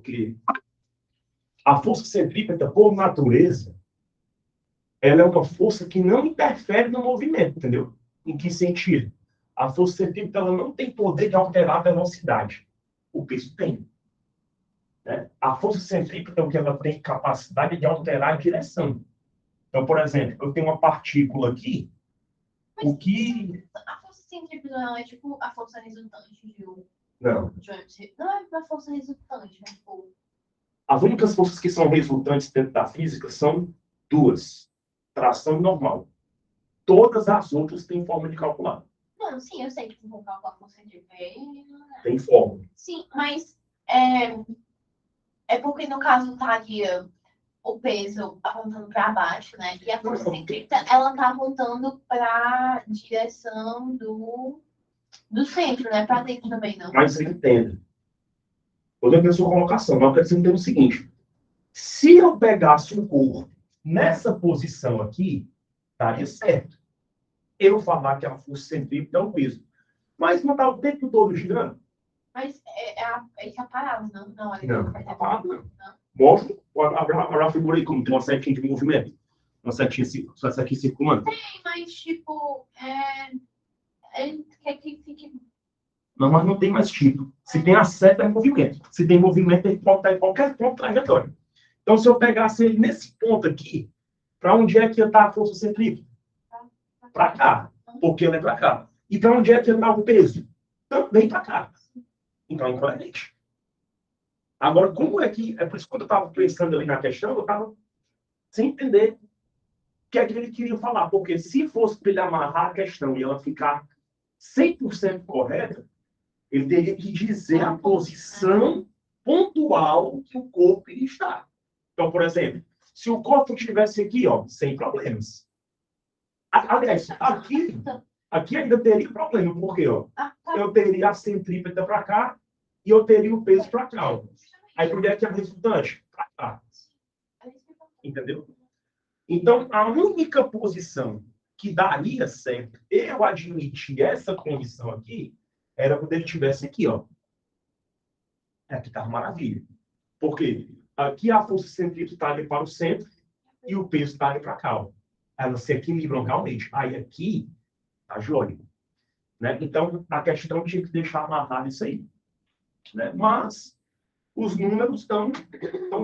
Porque a força centrípeta, por natureza, ela é uma força que não interfere no movimento, entendeu? Em que sentido? A força centrípeta ela não tem poder de alterar a velocidade. O peso tem. Né? A força centrípeta, o que ela tem capacidade de alterar a direção. Então, por exemplo, eu tenho uma partícula aqui, Mas o que... a força centrípeta não é tipo a força resultante de um... Não. Não é a força resultante, né? Tipo... As únicas forças que são resultantes dentro da física são duas. Tração e normal. Todas as outras têm forma de calcular. Não, sim, eu sei que tu vou calcular a força centrípeta. Tem forma. Sim, mas é porque no caso estaria o peso apontando para baixo, né? E a força centrípeta, ela está apontando para a direção do centro, né? Para dentro também, não. Mas você entende. Eu dei a sua colocação, mas eu quero entender o seguinte. Se eu pegasse um corpo nessa posição aqui, estaria certo. Eu falar que a força centrípeta é o peso. Mas não está o tempo todo girando? Mas é parado, não? Não, Não, está parado, não. Mostra, olha a figura aí, como tem uma setinha de movimento. Uma setinha circulando. Tem, mas tipo, ele quer que fique... Não, mas não tem mais tipo. Se tem a seta, é movimento. Se tem movimento, ele pode estar em qualquer ponto trajetório. Então, se eu pegasse ele nesse ponto aqui, para onde é que ia estar a força centrípeta? Para cá. Porque ele é para cá. E para onde é que ia estar o peso? Também para cá. Então, é incoerente. Agora, como é que... É por isso que quando eu estava pensando ali na questão, eu estava sem entender o que é que ele queria falar. Porque se fosse para ele amarrar a questão e ela ficar 100% correta, ele teria que dizer a posição pontual que o corpo iria estar. Então, por exemplo, se o corpo estivesse aqui, ó, sem problemas. Aliás, aqui ainda teria problema, porque ó, eu teria a centrípeta para cá e eu teria o peso para cá. Ó. Aí, onde é que é a resultante? Para cá. Entendeu? Então, a única posição que daria certo eu admitir essa condição aqui era quando ele estivesse aqui, ó. Aqui estava maravilha. Porque aqui a força centrípeta está ali para o centro e o peso está ali para cá. Ó. Elas se equilibram realmente. Aí aqui está jóia. Né? Então, a questão tinha que deixar amarrado isso aí. Né? Mas os números estão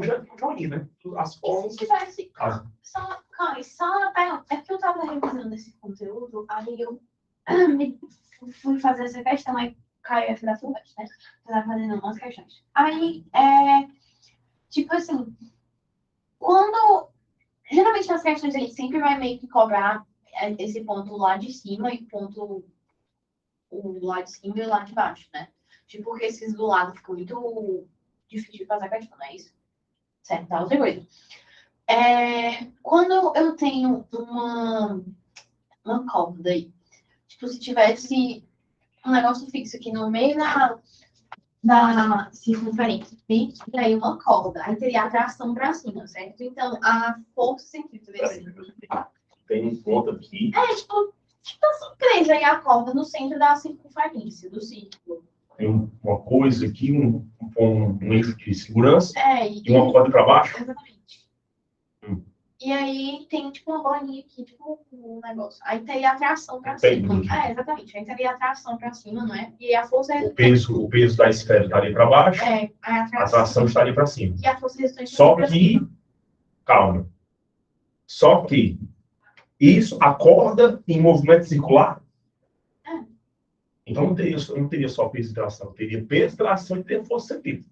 já aí, né? As formas... Se tivesse... É porque eu estava revisando esse conteúdo, aí eu fui fazer essa questão, aí caiu essa da FUVEST, né? Eu estava fazendo umas questões. Aí, tipo assim, quando... Geralmente nas questões a gente sempre vai meio que cobrar esse ponto lá de cima e o lá de cima e o lá de baixo, né? Tipo, porque esses do lado ficam muito difícil de fazer a questão, não é isso? Certo, tá? Outra coisa. Quando eu tenho uma corda aí, tipo, se tivesse um negócio fixo aqui no meio da circunferência, e aí uma corda, aí teria a tração para cima, certo? Então, a força centrípeta tem um ponto aqui. Tipo assim, presa aí a corda no centro da circunferência, do círculo. Tem uma coisa aqui, um eixo de segurança e uma corda para baixo. Exatamente. E aí tem tipo uma bolinha aqui, tipo um negócio. Aí teria a tração para cima. Exatamente. Aí teria a tração para cima, não é? E a força... O peso da esfera estaria para baixo. A tração estaria para cima. E a força resultante só que, calma. Só que isso, a corda em movimento circular. Então não teria só peso e tração. Teria peso, tração e teria força centrípeta.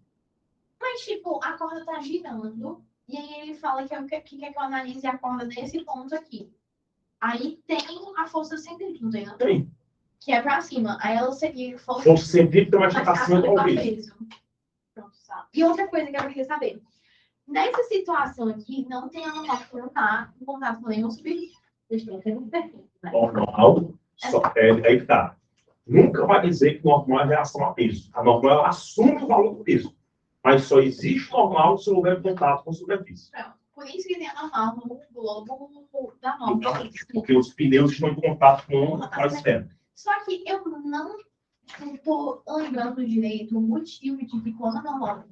Mas, tipo, a corda tá girando. E aí ele fala que quer que eu analise a corda nesse ponto aqui. Aí tem a força centrípeta, não tem? Não? Tem. Que é pra cima. Aí ela seria força centrípeta, mas tá acima do peso. Pronto, sabe? E outra coisa que eu queria saber. Nessa situação aqui, não tem a normal que não tá em contato com nenhum subsídio. Deixa eu ver perfeito, né? Normal, aí que tá. Nunca vai dizer que normal é reação a peso. A normal ela assume o valor do peso. Mas só existe normal se houver contato com a superfície. Por isso que tem a normal no globo da norma. Porque os pneus estão em contato com a esfera. Só que eu não estou lembrando direito o motivo de que quando a normal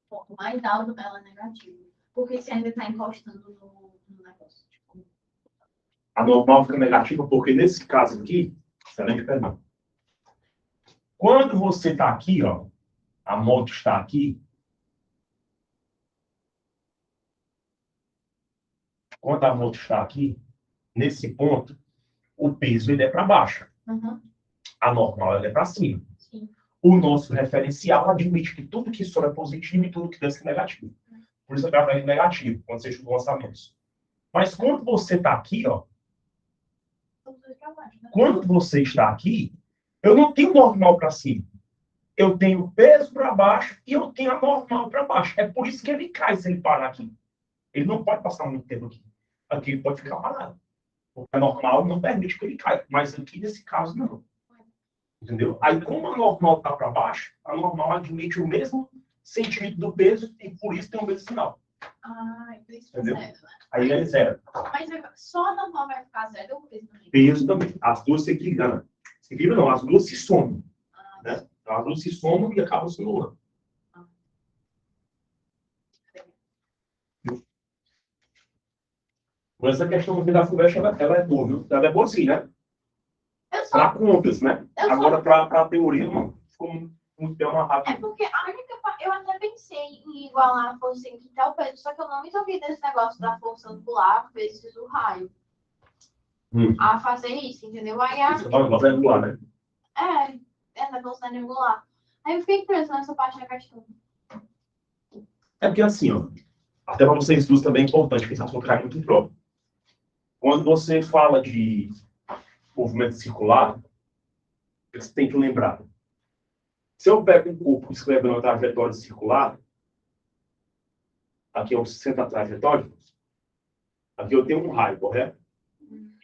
ponto mais alto, ela é negativa. Porque se ainda está encostando no negócio. Tipo... A normal fica negativa porque, nesse caso aqui, excelente pergunta. Quando você está aqui, ó, a moto está aqui. Quando a moto está aqui, nesse ponto, o peso ele é para baixo. Uhum. A normal ela é para cima. Sim. O nosso referencial admite que tudo que sobe é positivo e tudo que desce é negativo. Por isso eu trabalho negativo, quando você estuda orçamentos. Mas quando você está aqui, ó, quando você está aqui, eu não tenho normal para cima. Eu tenho peso para baixo e eu tenho a normal para baixo. É por isso que ele cai se ele parar aqui. Ele não pode passar muito tempo aqui. Aqui ele pode ficar parado. Porque a normal não permite que ele caia. Mas aqui, nesse caso, não. Entendeu? Aí, como a normal está para baixo, a normal admite o mesmo sentido do peso e por isso tem o mesmo sinal. Ah, então isso é Entendeu? zero, né? Aí ele é zero. Mas só a normal vai ficar zero ou o peso também? Peso também. As duas se equilibram. Se equilibram não, as duas se somam. Né? As duas se somam e acabam se anulando. Mas essa questão da FUVEST, ela é boa, viu? Ela é boa sim, né? Para contas, né? Agora, para a teoria, não ficou muito bem amarrado. É porque a única eu até pensei em igualar a força em quintal peso, só que eu não me toquei desse negócio da força angular vezes o raio. A fazer isso, entendeu? Aí a... Você fala da angular, né? É da velocidade angular. Aí eu fiquei presa nessa parte da questão. É porque assim, ó, até para vocês duas também é importante, porque essa sua é muito própria. Quando você fala de movimento circular, você tem que lembrar. Se eu pego um corpo e escrevo uma trajetória circular, aqui é o centro da trajetória, aqui eu tenho um raio, correto?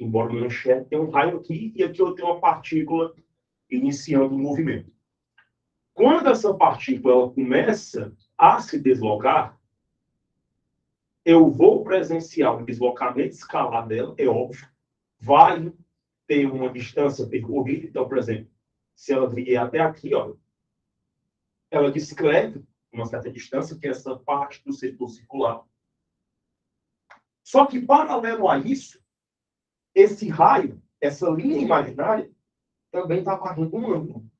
Embora eu não enxergue, tem um raio aqui, e aqui eu tenho uma partícula iniciando o movimento. Quando essa partícula ela começa a se deslocar, eu vou presenciar um deslocamento escalar dela, é óbvio, vai ter uma distância percorrida. Então, por exemplo, se ela vier até aqui, ó, ela descreve uma certa distância, que é essa parte do setor circular. Só que, paralelo a isso, esse raio, essa linha imaginária, também está fazendo um ângulo,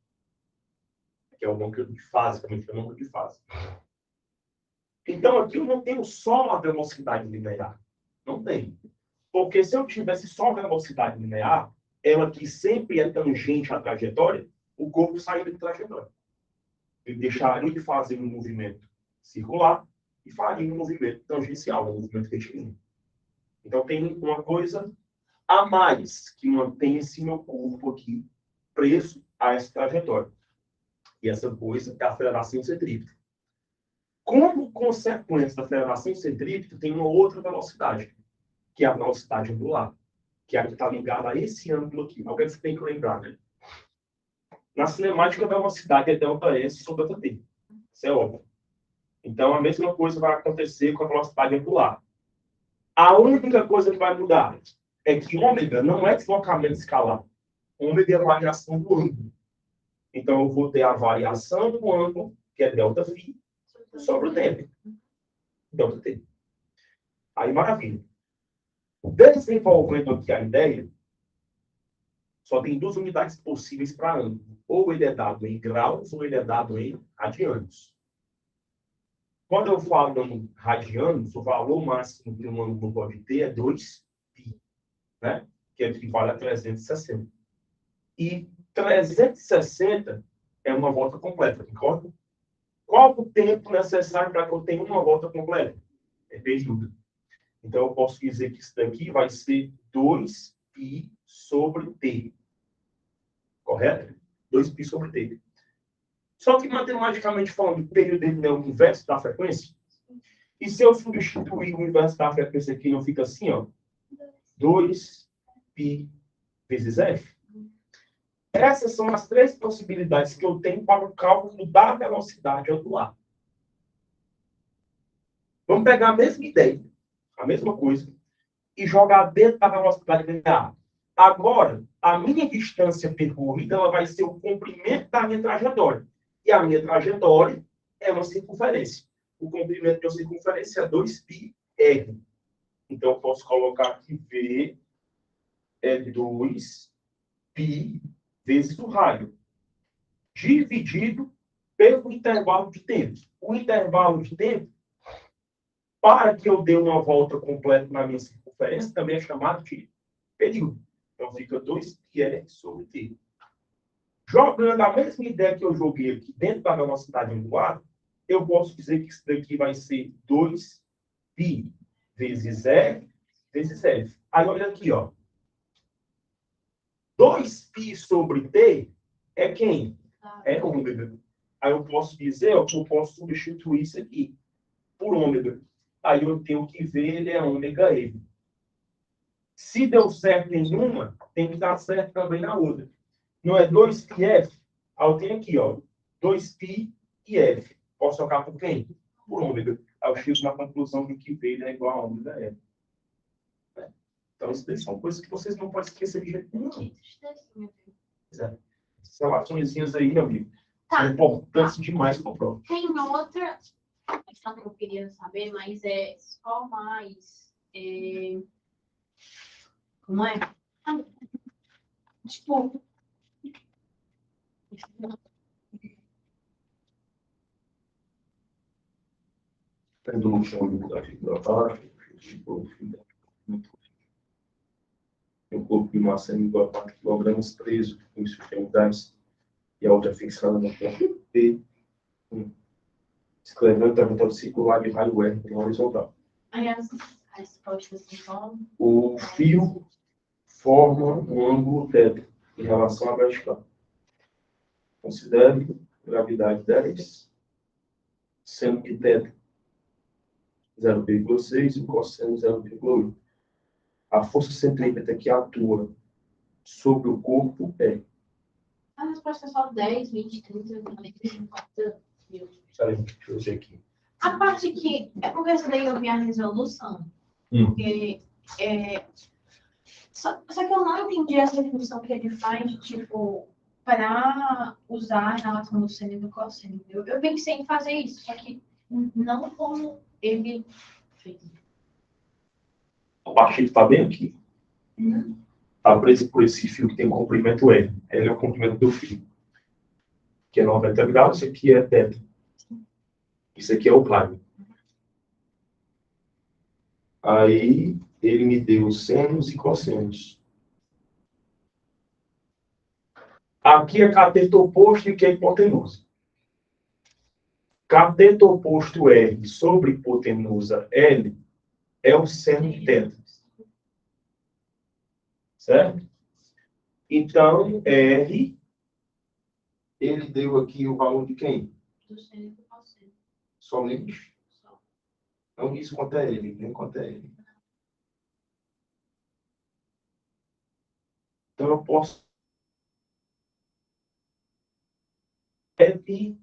que é o ângulo de fase, que a gente chama de ângulo de fase. Então, aqui eu não tenho só a velocidade linear. Não tem. Porque se eu tivesse só a velocidade linear, ela que sempre é tangente à trajetória, o corpo sairia de trajetória. Ele deixaria de fazer um movimento circular e faria um movimento tangencial, um movimento retilíneo. Então, tem uma coisa a mais que mantém esse meu corpo aqui preso a essa trajetória. E essa coisa é a aceleração centrípeta. Como consequência da aceleração centrípeta, tem uma outra velocidade, que é a velocidade angular, que é a que está ligada a esse ângulo aqui. Alguém você tem que lembrar, né? Na cinemática, a velocidade é ΔS sobre ΔT. Isso é óbvio. Então, a mesma coisa vai acontecer com a velocidade angular. A única coisa que vai mudar é que ômega não é deslocamento escalar. Ômega é a variação do ângulo. Então, eu vou ter a variação do ângulo, que é ΔΦ, sobre o tempo. ΔT. Aí, maravilha. Desenvolvendo aqui a ideia, só tem duas unidades possíveis para ângulo. Ou ele é dado em graus, ou ele é dado em radianos. Quando eu falo em radianos, o valor máximo que um ângulo pode ter é 2π, né? Que equivale a 360. E 360 é uma volta completa, concorda? Qual o tempo necessário para que eu tenha uma volta completa? É período. Então, eu posso dizer que isso daqui vai ser 2π sobre t. Correto? 2π sobre t. Só que, matematicamente falando, o período dele é o inverso da frequência. E se eu substituir o inverso da frequência aqui, não fica assim, ó. 2π vezes f. Essas são as três possibilidades que eu tenho para o cálculo da velocidade angular. Vamos pegar a mesma ideia, a mesma coisa, e jogar dentro da velocidade linear. Agora, a minha distância percorrida ela vai ser o comprimento da minha trajetória. E a minha trajetória é uma circunferência. o comprimento de uma circunferência é 2πr. Então, eu posso colocar aqui V é 2π vezes o raio, dividido pelo intervalo de tempo. O intervalo de tempo, para que eu dê uma volta completa na minha circunferência, também é chamado de período. Então, fica 2πr sobre t. Jogando a mesma ideia que eu joguei aqui dentro da velocidade angular, eu posso dizer que isso daqui vai ser 2π vezes r vezes f. Aí, olha aqui, ó. 2π sobre t é quem? É ômega. Aí eu posso dizer, ó, que eu posso substituir isso aqui por ômega. Aí eu tenho que ver, ele é ômega e. Se deu certo em uma, tem que dar certo também na outra. Não é 2πf? Aí eu tenho aqui, ó, 2π e f. Posso trocar por quem? Por ômega. Aí eu chego na conclusão de que V é igual a ômega f. Então, isso são coisas que vocês não podem esquecer de jeito nenhum. Essas relaçõezinhas aí, meu amigo, são importantes demais para o prova. Tem outra questão que eu queria saber, mas é só mais. Como é? Tipo. Tendo no chão da fibra o corpo de massa é igual a 4 kg preso em extremidades e a outra fixada no ponto P. Escrevendo o trajetório circular de raio R em horizontal. As respostas são. O fio forma um ângulo θ em relação à vertical. Considere gravidade 10, sendo que θ 0,6 e o cosseno 0,8. A força centrípeta que atua sobre o corpo é. A resposta é só 10, 20, 30, 40, 50 mil. Peraí, deixa eu ver aqui. A parte que. É porque essa daí eu vi a resolução. Porque. Só que eu não entendi essa função que ele faz, tipo, para usar a relação do seno e do cosseno. Eu pensei em fazer isso, só que não como ele fez. A parte que está bem aqui. Está preso por esse fio que tem um comprimento L. L é o comprimento do fio. Que é 90 graus, isso aqui é θ. Isso aqui é o raio. Aí, ele me deu senos e cossenos. Aqui é cateto oposto e que é hipotenusa. Cateto oposto R sobre hipotenusa L é o seno de θ. Certo? Então, R, ele deu aqui o valor de quem? Do seno e do cosseno. Somente. Não diz quanto é ele, nem quanto é ele. Então, eu posso. F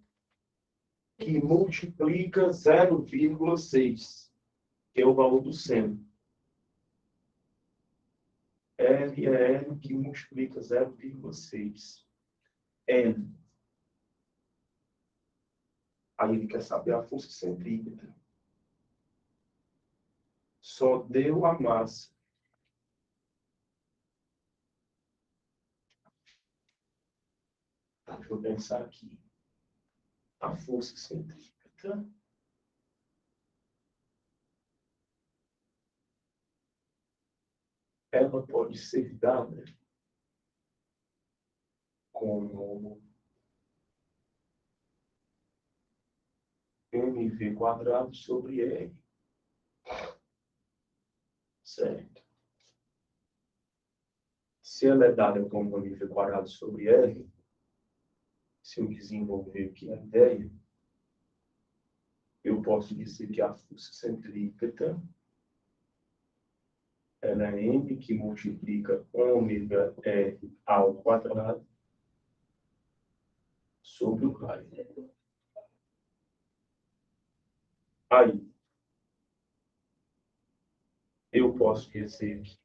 que multiplica 0,6, que é o valor do seno. L é L que multiplica 0,6. N. Aí ele quer saber a força centrípeta. Só deu a massa. Deixa eu pensar aqui. A força centrípeta. Ela pode ser dada como mv quadrado sobre r. Certo? Se ela é dada como mv quadrado sobre r, se eu desenvolver aqui a ideia, eu posso dizer que a força centrípeta ela é m que multiplica ômega r ao quadrado sobre o raio. Aí, eu posso dizer que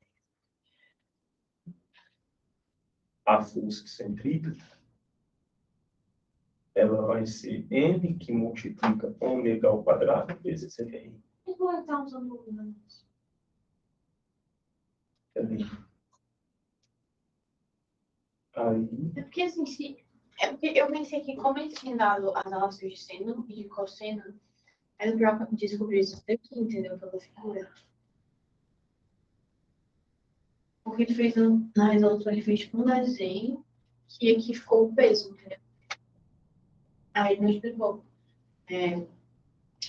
a força centrípeta ela vai ser N que multiplica ômega ao quadrado vezes CDI. Eu vou estar usando o número. Aí, É porque assim, é porque eu pensei que como ele tinha dado as relações de seno e de cosseno, aí o Broca descobriu isso daqui, entendeu? Pela figura. Porque ele fez na resolução, ele fez tipo um desenho que aqui ficou o peso, entendeu? Aí ele não explicou.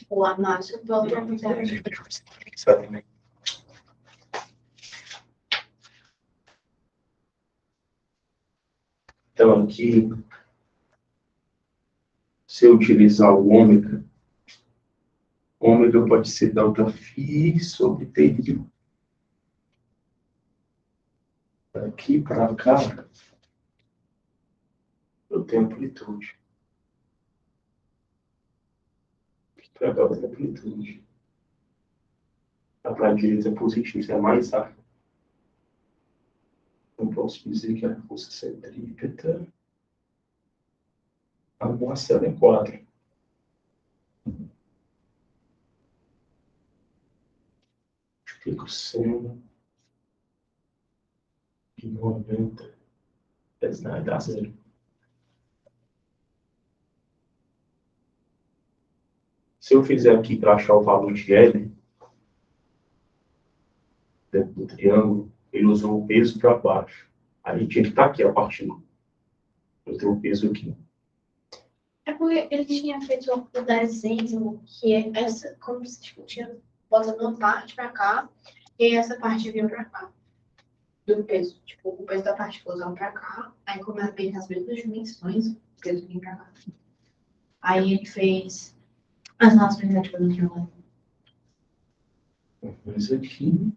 O a massa pela propriedade. então, aqui, se eu utilizar o ômega pode ser ΔΦ sobre TI. Daqui para cá, eu tenho amplitude. Para cá eu tenho amplitude. Para a direita é positivo, é mais rápido. Eu posso dizer que a força centrípeta, a massa ela é 4. Explico 100 e 90. Dá 0. Se eu fizer aqui para achar o valor de L, dentro do triângulo, ele usou o peso para baixo. Aí tinha que estar aqui a partícula. Eu tenho o peso aqui. É porque ele tinha feito o desenho que é essa, como se tipo, tinha botado uma parte pra cá e essa parte vinha pra cá. Do peso. Tipo, o peso da partícula usava pra cá, aí como ela tem as mesmas dimensões, o peso vinha pra cá. Aí ele fez as nossas perspectivas do triângulo. O peso aqui.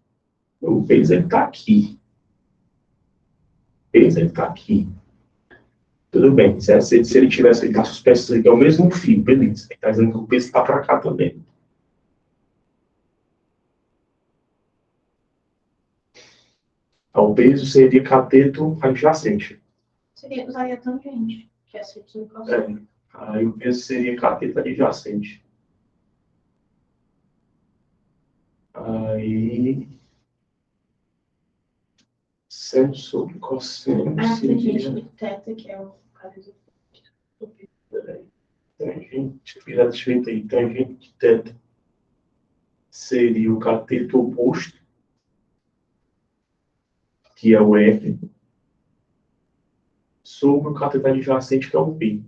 O peso ele está aqui. O peso ele está aqui. Tudo bem. Se ele tivesse feito as peças aqui, é o mesmo fio, beleza. Ele está dizendo que o peso está para cá também. O peso seria cateto adjacente. Seria, usaria tangente, que é essa aqui. Aí o peso seria cateto adjacente. Aí, seno sobre cosseno A tangente seria... de teta, que é o caso do peso. Peraí. Tangente, feito aí, tangente de teta seria o cateto oposto, que é o F, sobre o cateto adjacente, que é o P.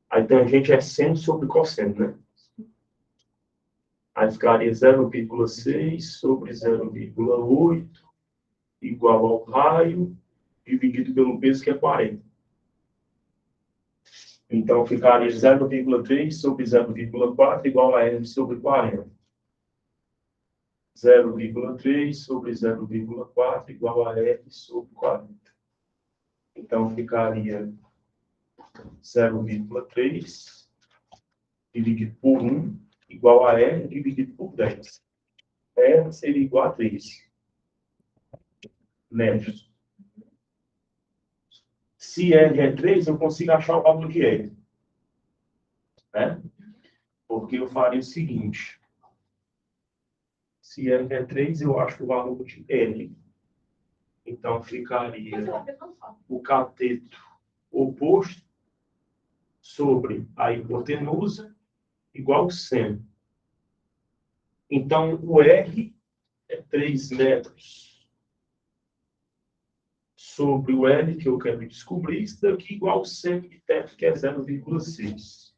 Aí tangente é seno sobre cosseno, né? Aí ficaria 0,6 sobre 0,8 igual ao raio dividido pelo peso, que é 40. Então, ficaria 0,3 sobre 0,4 igual a R sobre 40. 0,3 sobre 0,4 igual a R sobre 40. Então, ficaria 0,3 dividido por 1 igual a R dividido por 10. R seria igual a 3 metros. Se R é 3, eu consigo achar o valor de R. Né? Porque eu faria o seguinte. Se R é 3, eu acho o valor de L. Então, ficaria o cateto oposto sobre a hipotenusa igual ao seno. Então, o R é 3 metros sobre o L, que eu quero descobrir, isso daqui igual ao seno de θ, que é 0,6.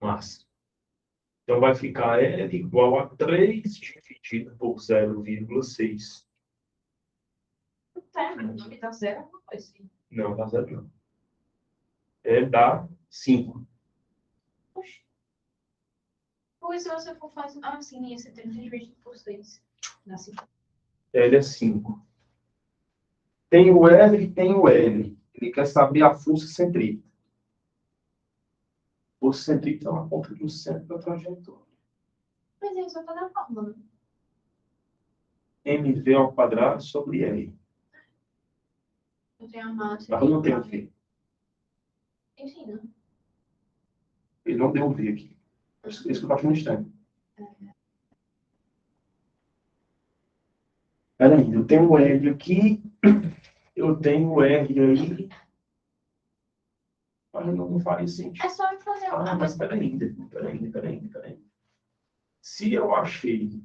Massa. Então, vai ficar L igual a 3 dividido por 0,6. Não me dá zero alguma coisa. Não, dá 0 não. Dá 5. Poxa. Pois se você for fazer... Ah, sim, ia ser 30 dividido por 6. Dá 5. L é 5. Tem o L e tem o L. Ele quer saber a força centrípeta. Força centrípeta é uma conta do centro da trajetória. Mas aí só tá na fórmula, né? mv ao quadrado sobre L. Eu tenho a massa. Mas eu não tenho o V. Ensina. Ele não deu o V aqui. Isso que eu acho muito estranho. Peraí, eu tenho o L aqui. Eu tenho o R aí. Mas não faz sentido. É só fazer uma. Mas peraí. Se eu achei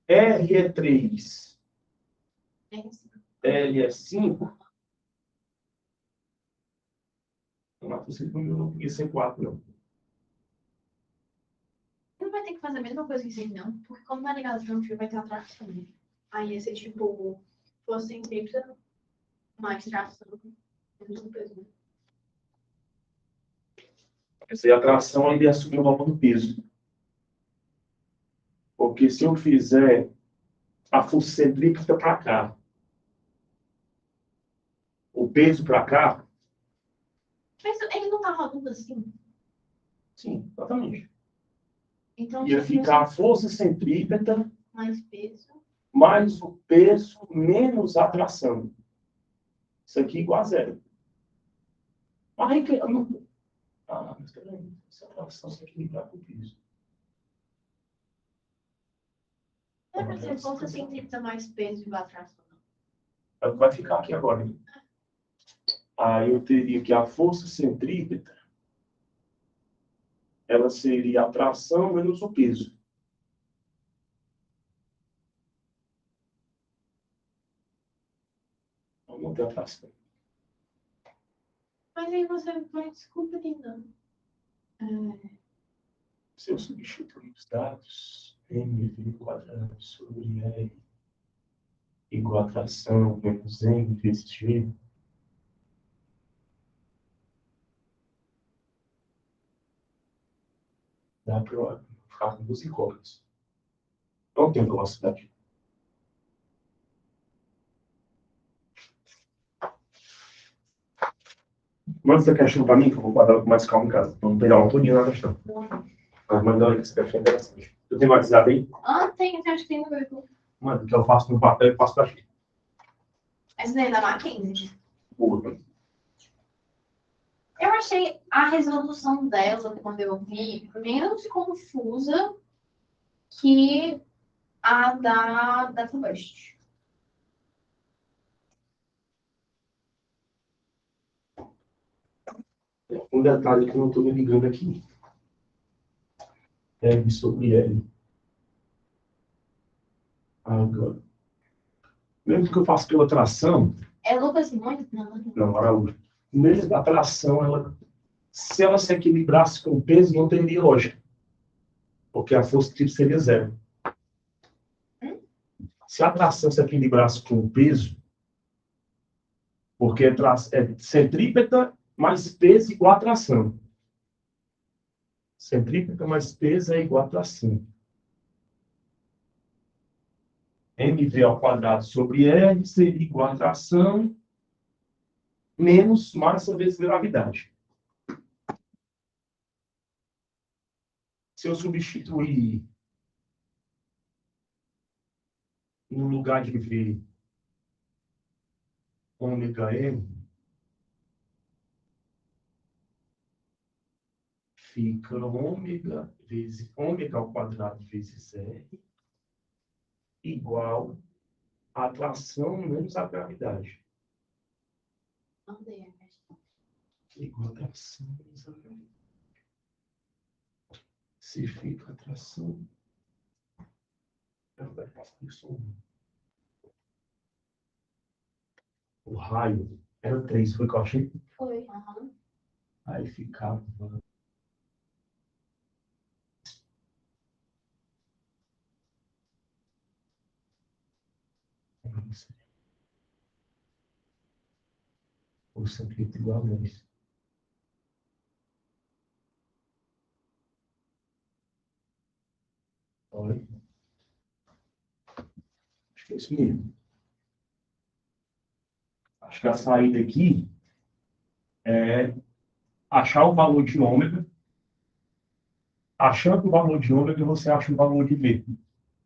R é 3, L é 5, não podia ser 4, não. Não vai ter que fazer a mesma coisa que vocês, não. Porque como vai ligar no fio, vai ter atração. Aí ia ser tipo, fosse centrípeta, mais tração. Mesmo peso. Essa aí, a tração ainda assume o valor do peso. Porque se eu fizer a força centrípeta para cá, o peso para cá, Mas ele não tá rodando assim. sim, exatamente. Então, Ia ficar a força centrípeta mais peso. mais o peso menos a tração. Isso aqui é igual a zero. Mas mas peraí. Essa tração se equilibrar com o peso. Não é pra ser força centrípeta mais peso igual a tração. Vai ficar aqui agora. Hein? Aí eu teria que a força centrípeta, ela seria a tração menos o peso. Vamos ter a tração. Mas aí você vai descobrindo. Se eu substituir os dados, mv quadrado sobre r igual a tração menos m vezes g, dá para ficar com duas incógnitas. Não tem velocidade. Manda essa questão para mim, que eu vou guardar com mais calma em casa. Vamos pegar uma tudinha na questão. Mas manda aí, que essa questão é interessante. Eu tenho WhatsApp aí? Tem, acho que tem no meu. Manda, que eu faço no papel e passo para ti. Essa daí é da Mackenzie. Boa. Eu achei a resolução dela, quando eu vi, menos confusa que a da Combust. Um detalhe que eu não estou me ligando aqui. R sobre L. Agora. Mesmo que eu faça pela tração. É Lucas Simões? Não. Não, Araújo. Mesmo a tração, se ela se equilibrasse com o peso, não teria lógica. Porque a força tipo seria zero. Se a tração se equilibrasse com o peso, porque é centrípeta mais peso igual a tração. Centrípeta mais peso é igual a tração. mv ao quadrado sobre R seria igual a tração menos massa vezes gravidade. Se eu substituir no lugar de V ômega M, fica ômega vezes ômega ao quadrado vezes R igual a tração menos a gravidade. Igual a tração menos a gravidade. Se fica a tração, o raio era 3, foi o que eu achei? Foi. Aí ficava. O centímetro igual a 2. Olha. Acho que é isso mesmo. Acho que a saída aqui é achar o valor de ômega. Achando o valor de ômega, você acha o valor de V.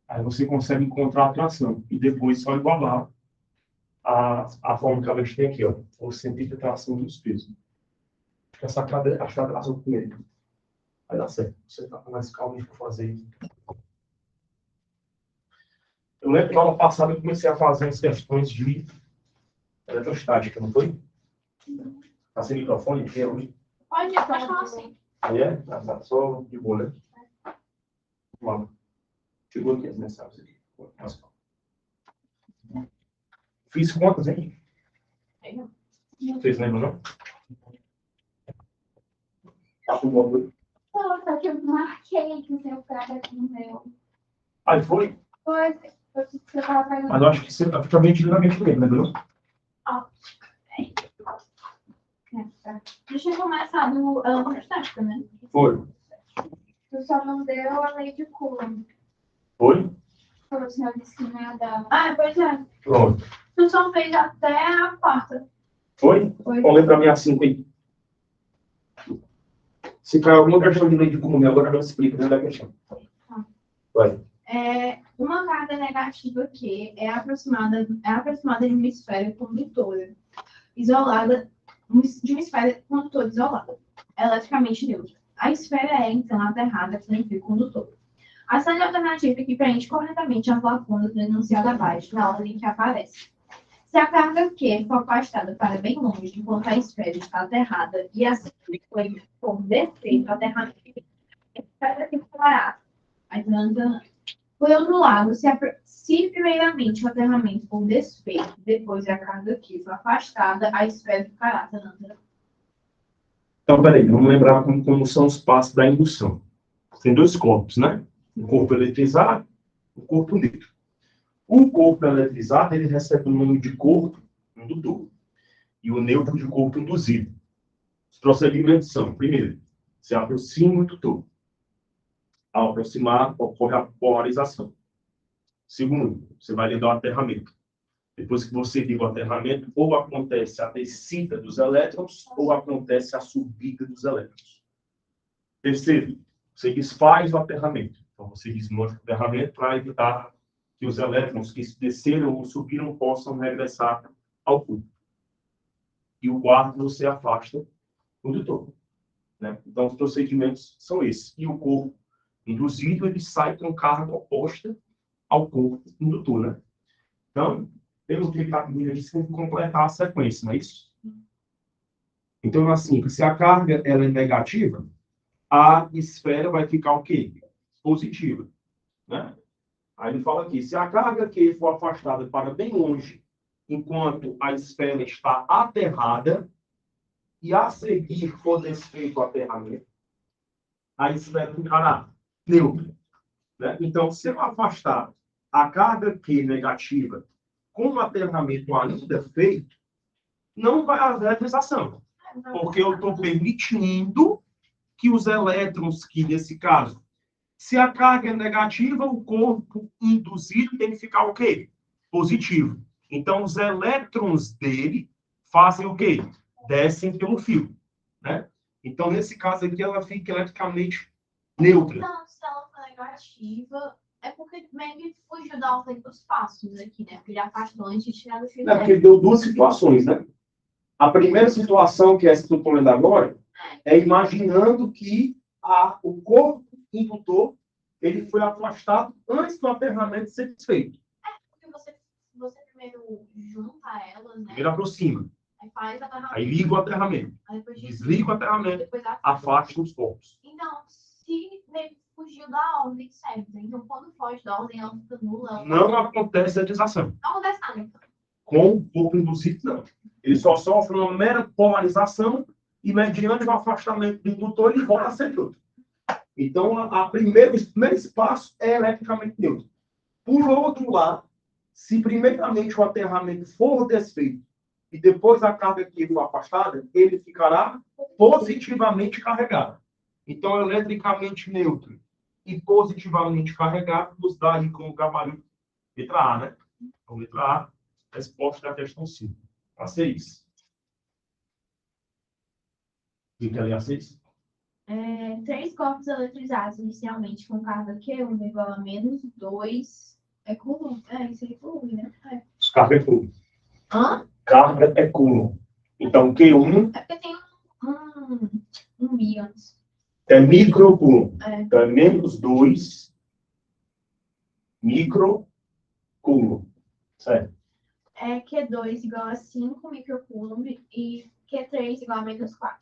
Aí você consegue encontrar a tração. E depois só igualar a forma que a gente tem aqui, ó. O centímetro está acima dos pesos. Essa cadeira, acho que ela com ele. Vai dar certo. Você está com mais calma para fazer. Eu lembro que na aula passada eu comecei a fazer as questões de eletrostática, não foi? Tá sem microfone? Pode falar assim. Aí é? Tá só de boa, né? Vamos lá. Chegou aqui as mensagens aqui. Fiz contas, hein? Vocês lembram, não? Tá com o Nossa, que eu marquei que o seu cara aqui no meu. Aí foi? Foi, você tava perguntando. Mas eu acho que você tá mentiramente mesmo, lembrou? Ó. Deixa eu começar do eletrostática, né? Foi. Tu só não deu a lei de Coulomb. Foi? O senhor disse que não ia dar. Ah, pois é. Pronto. Tu só fez até a quarta. Foi? Foi. Olha pra mim a 5 aí. Se caiu alguma questão de lei de Coulomb, agora eu explico dentro da questão. Vai. Uma carga negativa Q é aproximada de uma esfera condutora isolada, de uma esfera condutora isolada, eletricamente neutra. A esfera é, então, aterrada pelo fio condutor. A série alternativa que preenche corretamente as lacunas do enunciado abaixo, na ordem que aparece. Se a carga Q for afastada para bem longe, enquanto a esfera está aterrada, e assim foi por defeito o aterramento, a esfera ficará. Por outro lado, se primeiramente o aterramento for desfeito, depois a carga Q for afastada, a esfera ficará. Então, peraí, vamos lembrar como são os passos da indução. Tem dois corpos, né? O corpo eletrizado e o corpo neutro. O corpo eletrizado, ele recebe o nome de corpo indutor. E o neutro de corpo induzido. Os procedimentos são, primeiro, se aproxima o indutor. Ao aproximar, ocorre a polarização. Segundo, você vai ligar o aterramento. Depois que você liga o aterramento, ou acontece a descida dos elétrons, ou acontece a subida dos elétrons. Terceiro, você desfaz o aterramento. Então, você desmonta o aterramento para evitar que os elétrons que desceram ou subiram possam regressar ao corpo. E o quarto, você afasta o indutor. Né? Então, os procedimentos são esses. E o corpo induzido, ele sai com carga oposta ao corpo indutor. Né? Então, pelo que a Bíblia diz, tem que completar a sequência, não é isso? Então, assim, se a carga ela é negativa, a esfera vai ficar o quê? Positiva. Né? Aí ele fala aqui, se a carga Q for afastada para bem longe, enquanto a esfera está aterrada, e a seguir for desfeito o aterramento, a esfera ficará neutra. Né? Então, se eu afastar a carga Q negativa com o aterramento ainda feito, não vai haver eletrização. Porque eu estou permitindo que os elétrons, que nesse caso, se a carga é negativa, o corpo induzido tem que ficar o quê? Positivo. Então, os elétrons dele fazem o quê? Descem pelo fio. Né? Então, nesse caso aqui, ela fica eletricamente neutra. Não, se ela for negativa, é porque meio que fugiu da ordem dos passos aqui, né? Porque ele afastou antes de tirar do fio. É porque deu duas situações, né? A primeira situação, que é essa que eu estou lendo agora, é imaginando que o corpo indutor ele foi afastado antes do aterramento ser desfeito. Porque você primeiro junta elas, né? Primeiro aproxima. Aí faz aterramento. Aí liga o aterramento. Aí depois desliga o aterramento. Depois afasta os corpos. Então, se meio que fugiu da ordem certa, então quando foge da ordem, ela fica nula. Não acontece electrização. Não acontece nada, então. Com o corpo induzido, não. Ele só sofre uma mera polarização e, mediante o afastamento do indutor, ele volta a ser neutro. Então, o primeiro espaço é eletricamente neutro. Por outro lado, se primeiramente o aterramento for desfeito e depois a carga que for afastada, ele ficará positivamente carregado. Então, eletricamente neutro e positivamente carregado nos dá aí como gabarito letra A, né? Então, letra A, resposta da questão 5. A 6. O que é ali a 6? 3 corpos eletrizados inicialmente com carga Q1 igual a -2. É Coulomb? Isso aí é Coulomb, né? Carga é Coulomb. Hã? Carga é coulomb. Então, Q1 É porque tem um mi antes. é microcoulomb. É. Então, é menos 2 microcoulomb. Certo? É Q2 igual a 5 microcoulomb e Q3 igual a menos 4.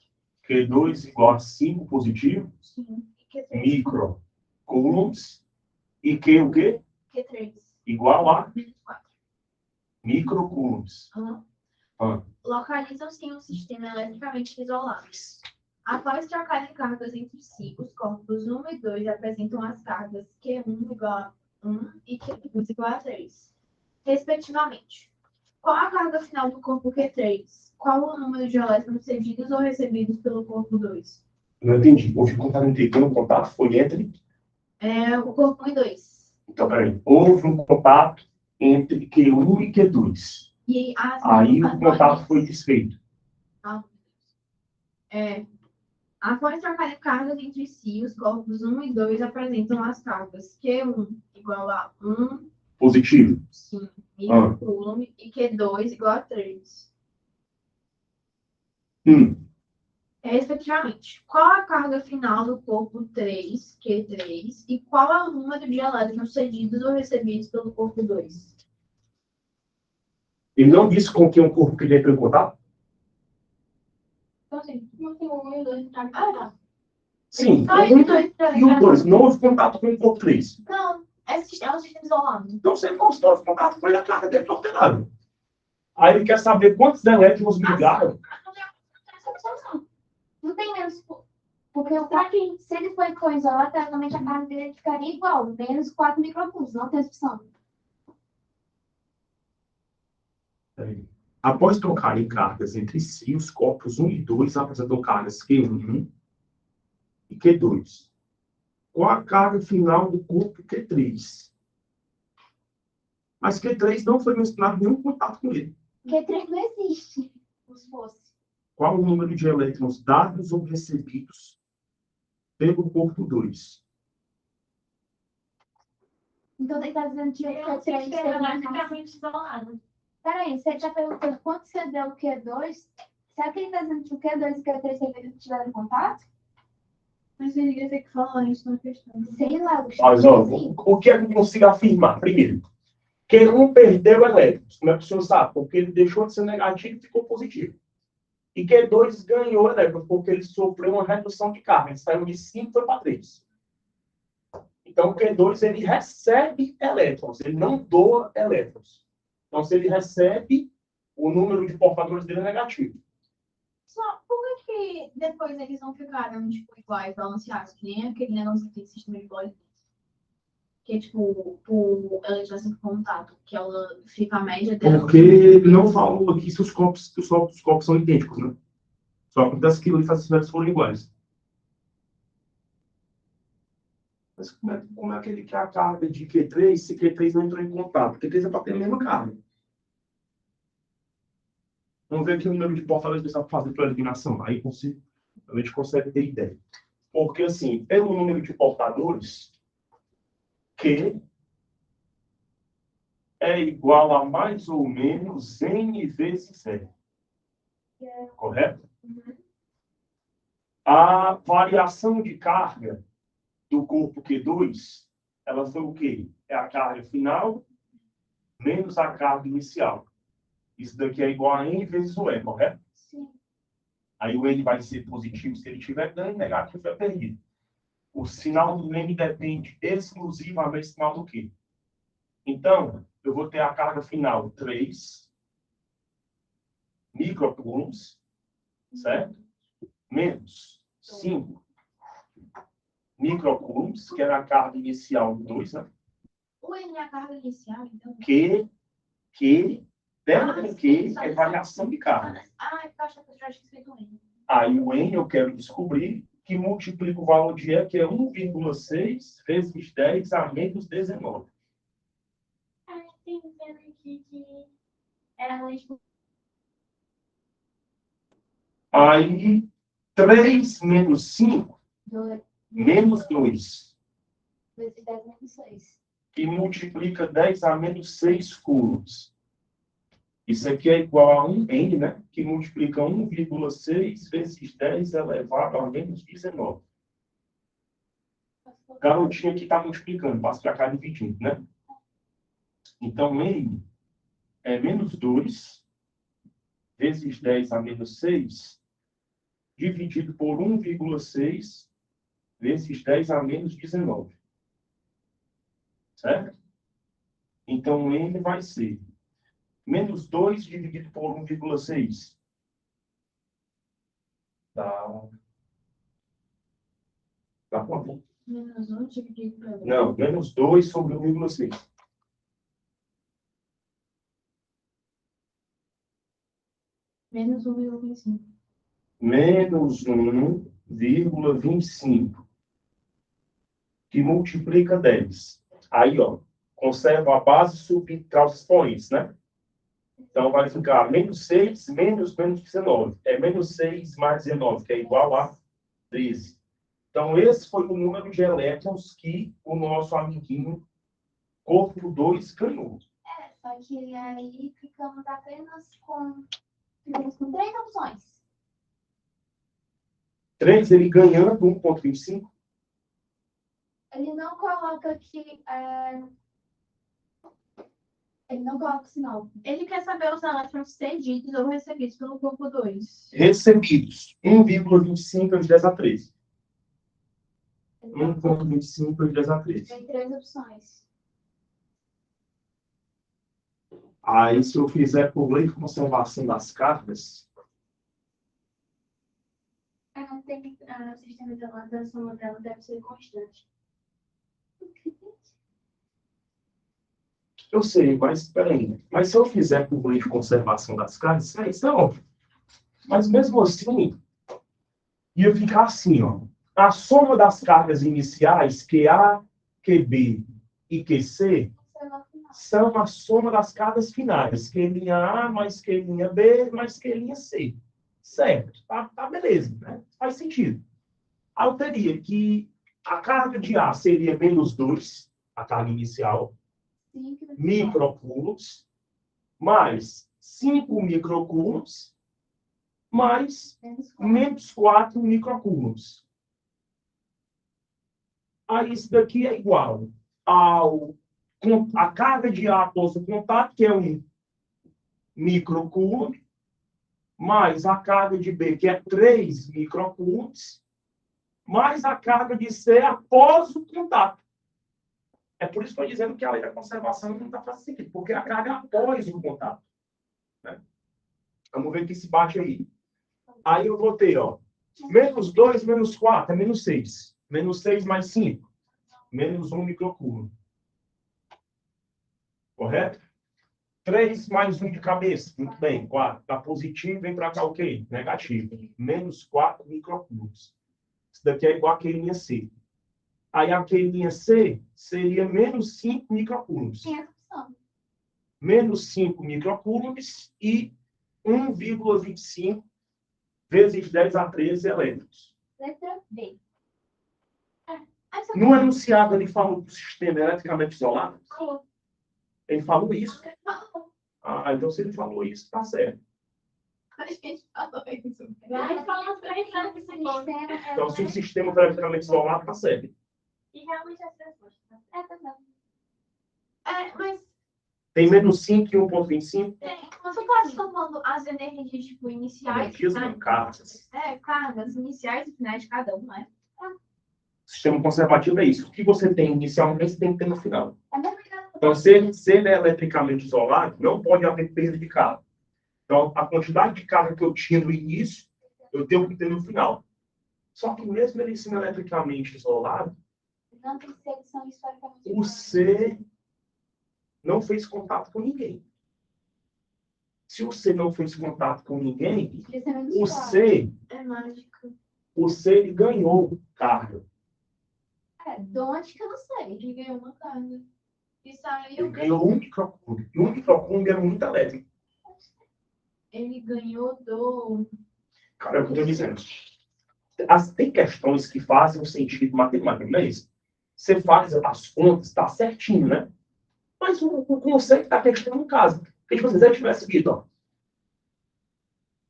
Q2 igual a 5 positivo, Sim. E Q3 microcoulombs. E Q o quê? Q3 Igual a menos 4. microcoulombs. Ah. Localizam-se em um sistema eletricamente isolado. Após trocarem cargas entre si, os corpos 1 e 2 apresentam as cargas Q1 igual a 1 e Q2 igual a 3, respectivamente. Qual a carga final do corpo Q3? Qual o número de elétrons cedidos ou recebidos pelo corpo 2? Não entendi. Houve contato entre quem? O contato foi entre? O corpo 1 e 2. Então, peraí. Houve um contato entre Q1 e Q2. E Aí o contato foi desfeito. Após trocarem cargas entre si, os corpos 1 e 2 apresentam as cargas Q1 igual a 1, Positivo. sim, microcoulomb, e Q2 igual a 3. Respectivamente. Qual a carga final do corpo 3, Q3, e qual é o número de elétrons cedidos ou recebidos pelo corpo 2? Ele não disse com quem o corpo que ele entrou em contato? Então, assim, não tem 1 e o 2 entraram em contato. Sim, Ah, o 1 e o 2. Não houve contato com o corpo 3. Não, é um sistema isolado. Então, você não houve contato com ele, a carga dele está alterada. Aí ele quer saber quantos elétrons ligaram. Não tem menos. Porque se ele for isolado, teoricamente a carga dele ficaria igual, menos 4 microcoulombs, não tem opção. Após trocarem cargas entre si, os corpos 1 e 2 apresentam cargas Q1 e Q2. Qual a carga final do corpo Q3? Mas Q3 não foi mencionado nenhum contato com ele. Q3 não existe, se fosse. Qual o número de elétrons dados ou recebidos pelo corpo 2? Então, ele está dizendo que o Q3 é eletricamente isolado. Peraí, você já perguntou quanto você deu o Q2? Será que ele está dizendo que o Q2 e o Q3 tiveram contato? Mas ele ia ter que falar isso na questão. Sei lá. Mas, ó, o que é que eu consigo afirmar? Primeiro, Q1 perdeu elétrons. Como é que o senhor sabe? Porque ele deixou de ser negativo e ficou positivo. E Q2 ganhou elétrons, porque ele sofreu uma redução de carga. Ele saiu de 5 e foi para 3. Então, o Q2 ele recebe elétrons, ele não doa elétrons. Então, se ele recebe, o número de portadores dele é negativo. Só por que depois eles não ficaram tipo, iguais, balanceados? Que nem aquele negócio que tem sistema de Boyle. Que é tipo, ela já sempre contato, que ela fica a média dela. Porque ele não falou aqui se os corpos são idênticos, né? Só acontece que essas cidades foram iguais. Mas como é que ele quer a carga de Q3 se Q3 não entrou em contato? Q3 é para ter a mesma carga. Vamos ver aqui o número de portadores que está fazendo para eliminação. Aí a gente consegue ter ideia. Porque, assim, pelo número de portadores, Q é igual a mais ou menos N vezes R. Correto? A variação de carga do corpo Q2, ela foi o quê? É a carga final menos a carga inicial. Isso daqui é igual a N vezes o E, correto? Sim. Aí o N vai ser positivo se ele tiver ganho, negativo é perdido. O sinal do N depende exclusivamente do sinal do Q. Então, eu vou ter a carga final 3 microcoulombs, certo? Menos 5 microcoulombs, que era a carga inicial do 2, né? O N é a carga inicial, então. Dentro do que é variação de carga. Eu acho que eu já tinha escrito N. Aí o N eu quero descobrir que multiplica o valor de E, que é 1,6 vezes 10 a menos 19. Tem vendo aqui que ela Aí 3 menos 5, menos 2. vezes 10 menos 6. Que multiplica 10 a menos 6 coulombs. Isso aqui é igual a 1n, né? Que multiplica 1,6 vezes 10 elevado a menos 19. Garotinho aqui está multiplicando, passa para cá dividindo, né? Então, n é menos 2 vezes 10 a menos 6, dividido por 1,6 vezes 10 a menos 19. Certo? Então, n vai ser menos 2 dividido por 1,6. Tá. Tá bom. Menos 1 dividido pelo... Não, menos 2 sobre 1,6. Menos 1,25. Menos 1,25. Que multiplica 10. Aí, ó, conserva a base e subtrai os expoentes, né? Então, vai ficar menos 6 menos 19. É menos 6 mais 19, que é igual a 13. Então, esse foi o número de elétrons que o nosso amiguinho corpo 2 ganhou. Só que aí ficamos apenas com 3 opções. 3, ele ganhando 1,25. Ele não coloca aqui... Ele não coloca o sinal. Ele quer saber os elétrons cedidos ou recebidos pelo corpo 2. Recebidos. 1,25 vezes 10 a 13. 1,25 vezes 10 a 13. Tem 3 opções. Aí, se eu fizer por lei de conservação das cargas, O sistema da soma dela deve ser constante. eu sei, mas peraí. Mas se eu fizer por lei de conservação das cargas, isso é óbvio. Mas mesmo assim, ia ficar assim, ó. A soma das cargas iniciais, QA, QB e QC, são a soma das cargas finais. Q' A mais Q' B mais Q' C. Certo? Tá beleza, né? Faz sentido. Aí eu teria que a carga de A seria menos 2, a carga inicial, microcoulombs, mais 5 microcoulombs, mais menos 4 microcoulombs. Aí isso daqui é igual a carga de A após o contato, que é 1 microcoulomb, mais a carga de B, que é 3 microcoulombs, mais a carga de C após o contato. É por isso que eu estou dizendo que a lei da conservação não está fazendo sentido, porque a carga é após o contato. Né? Vamos ver o que se bate aí. Aí eu vou ter, ó, menos 2, menos 4, é menos 6. Menos 6 mais 5. Menos 1 microcoulomb. Correto? 3 mais 1 de cabeça. Muito bem, 4. Está positivo, vem para cá o quê? Negativo. Menos 4 microcoulombs. Isso daqui é igual a Q' C. Aí a Q' C seria menos 5 microcoulombs. Menos 5 microcoulombs e 1,25 vezes 10 a 13 elétrons. Letra B. No enunciado, ele falou do sistema eletricamente isolado? Falou. Ele falou isso? Falou. Ah, então se ele falou isso, tá certo. A gente falou isso. Então, se o sistema for eletricamente isolado, tá certo. E realmente essa resposta. Mas... Tem menos 5 e 1,25? Mas você pode tomando as energias tipo, iniciais. Energias não, cargas. Cargas iniciais e finais de cada um, né? O sistema conservativo é isso. O que você tem inicialmente, você tem que ter no final. Então, se ele é eletricamente isolado, não pode haver perda de carga. Então, a quantidade de carga que eu tinha no início, eu tenho que ter no final. Só que mesmo ele sendo eletricamente isolado, o C não fez contato com ninguém. Se o C não fez contato com ninguém, o C ele ganhou carga. De onde que eu não sei? Ele ganhou uma carga. Ele ganhou 1 microcoulomb. E 1 microcoulomb é muito elétrico. Ele ganhou do... Cara, é o que eu estou dizendo. Tem questões que fazem um sentido matemático, não é isso? Você faz as contas, está certinho, né? Mas o conceito da questão não casa. Porque, tipo, se você tivesse dito, ó,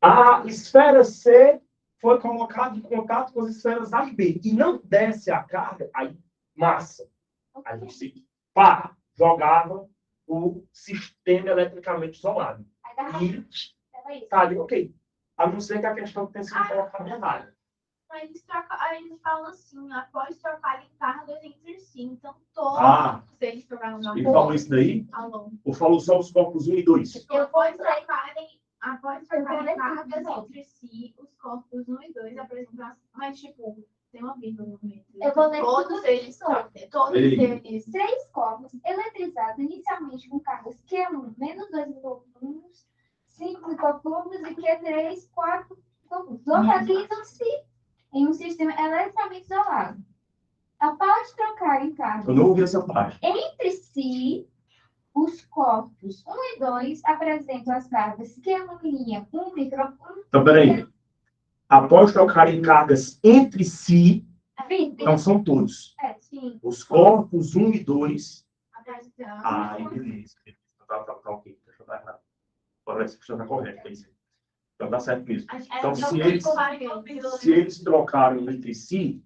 a esfera C foi colocada em contato com as esferas A e B e não desce a carga, aí, massa. A gente se pá, jogava o sistema eletricamente isolado. E tá ali, ok. A não ser que a questão tenha sido colocada errada. Eles falam assim, após trocarem cargas entre si. Então, todos eles trocaram na Ele falou isso daí? Ou falou só os corpos 1 e 2? Após trocarem cargas entre si, os corpos 1 e 2 apresentam. Mas, tipo, tem uma vírgula no meio. Eu vou ler Todos eles. Três corpos eletrizados inicialmente com cargas Q1 menos 2 microcoulombs, 5 microcoulombs e Q3, 4 microcoulombs. Localizam-se em um sistema eletricamente isolado. Após trocarem cargas Eu não ouvi essa parte. entre si, os corpos 1 e 2 apresentam as cargas Q1', 1 microcoulombs. Então, peraí. Após trocarem cargas entre si, então são todos. Sim. Os corpos 1 e 2. Apresentando. Beleza. Tá ok. Deixa eu dar errado. Parece que está correto. Então, dá certo mesmo. Então, se eles trocaram entre si,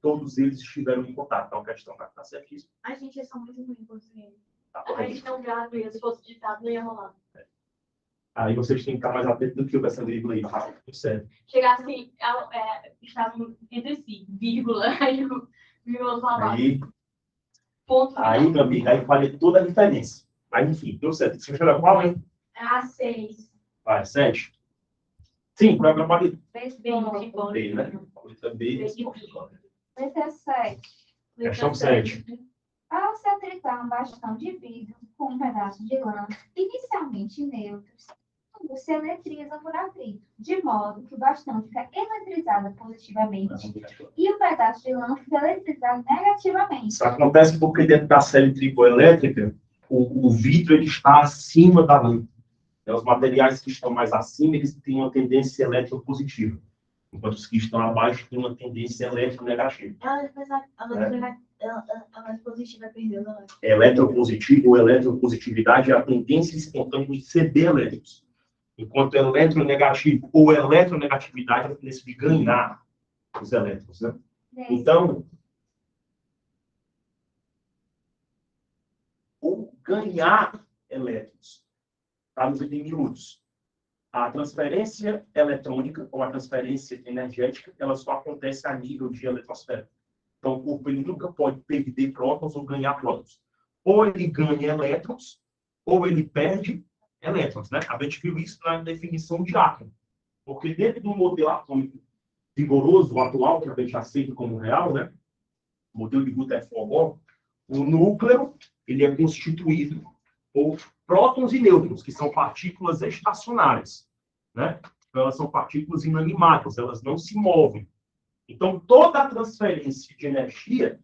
todos eles estiveram em contato. Então, a questão está certíssima. A gente é só muito ruim em português. Tá A correto. gente não grava isso. Se fosse ditado, não ia rolar. Aí vocês têm que estar mais atentos do que eu essa vírgula aí. Tá? Sério. Chegar assim, estavam entre si, vírgula, aí vírgula falava. Ponto final. Aí, meu amigo, aí falei toda a diferença. Mas, enfim, deu certo. Você chama qual, hein? A6. Vai, 7. Sim, programa ali. B, né? Letra B. Letra 7. Questão 7. Ao se atritar um bastão de vidro com um pedaço de lã, inicialmente neutros, ambos se eletrizam por atrito, de modo que o bastão fica eletrizado positivamente e o pedaço de lã fica eletrizado negativamente. Isso acontece porque dentro da série triboelétrica, o vidro ele está acima da lã. Os materiais que estão mais acima, eles têm uma tendência eletropositiva, enquanto os que estão abaixo têm uma tendência eletronegativa. A mais positiva perdeu, não é? Eletropositivo ou eletropositividade é a tendência espontânea de ceder elétrons. Enquanto eletronegativo ou eletronegatividade é a tendência de ganhar os elétrons. Né? Então, ou ganhar elétrons, está nos em minutos. A transferência eletrônica ou a transferência energética, ela só acontece a nível de eletrosfera. Então, o corpo ele nunca pode perder prótons ou ganhar prótons. Ou ele ganha elétrons, ou ele perde elétrons. Né? A gente viu isso na definição de átomo. Porque dentro do modelo atômico rigoroso, o atual, que a gente aceita como real, né? O modelo de Rutherford, o núcleo ele é constituído por prótons e nêutrons, que são partículas estacionárias. Né? Então, elas são partículas inanimadas, elas não se movem. Então, toda a transferência de energia,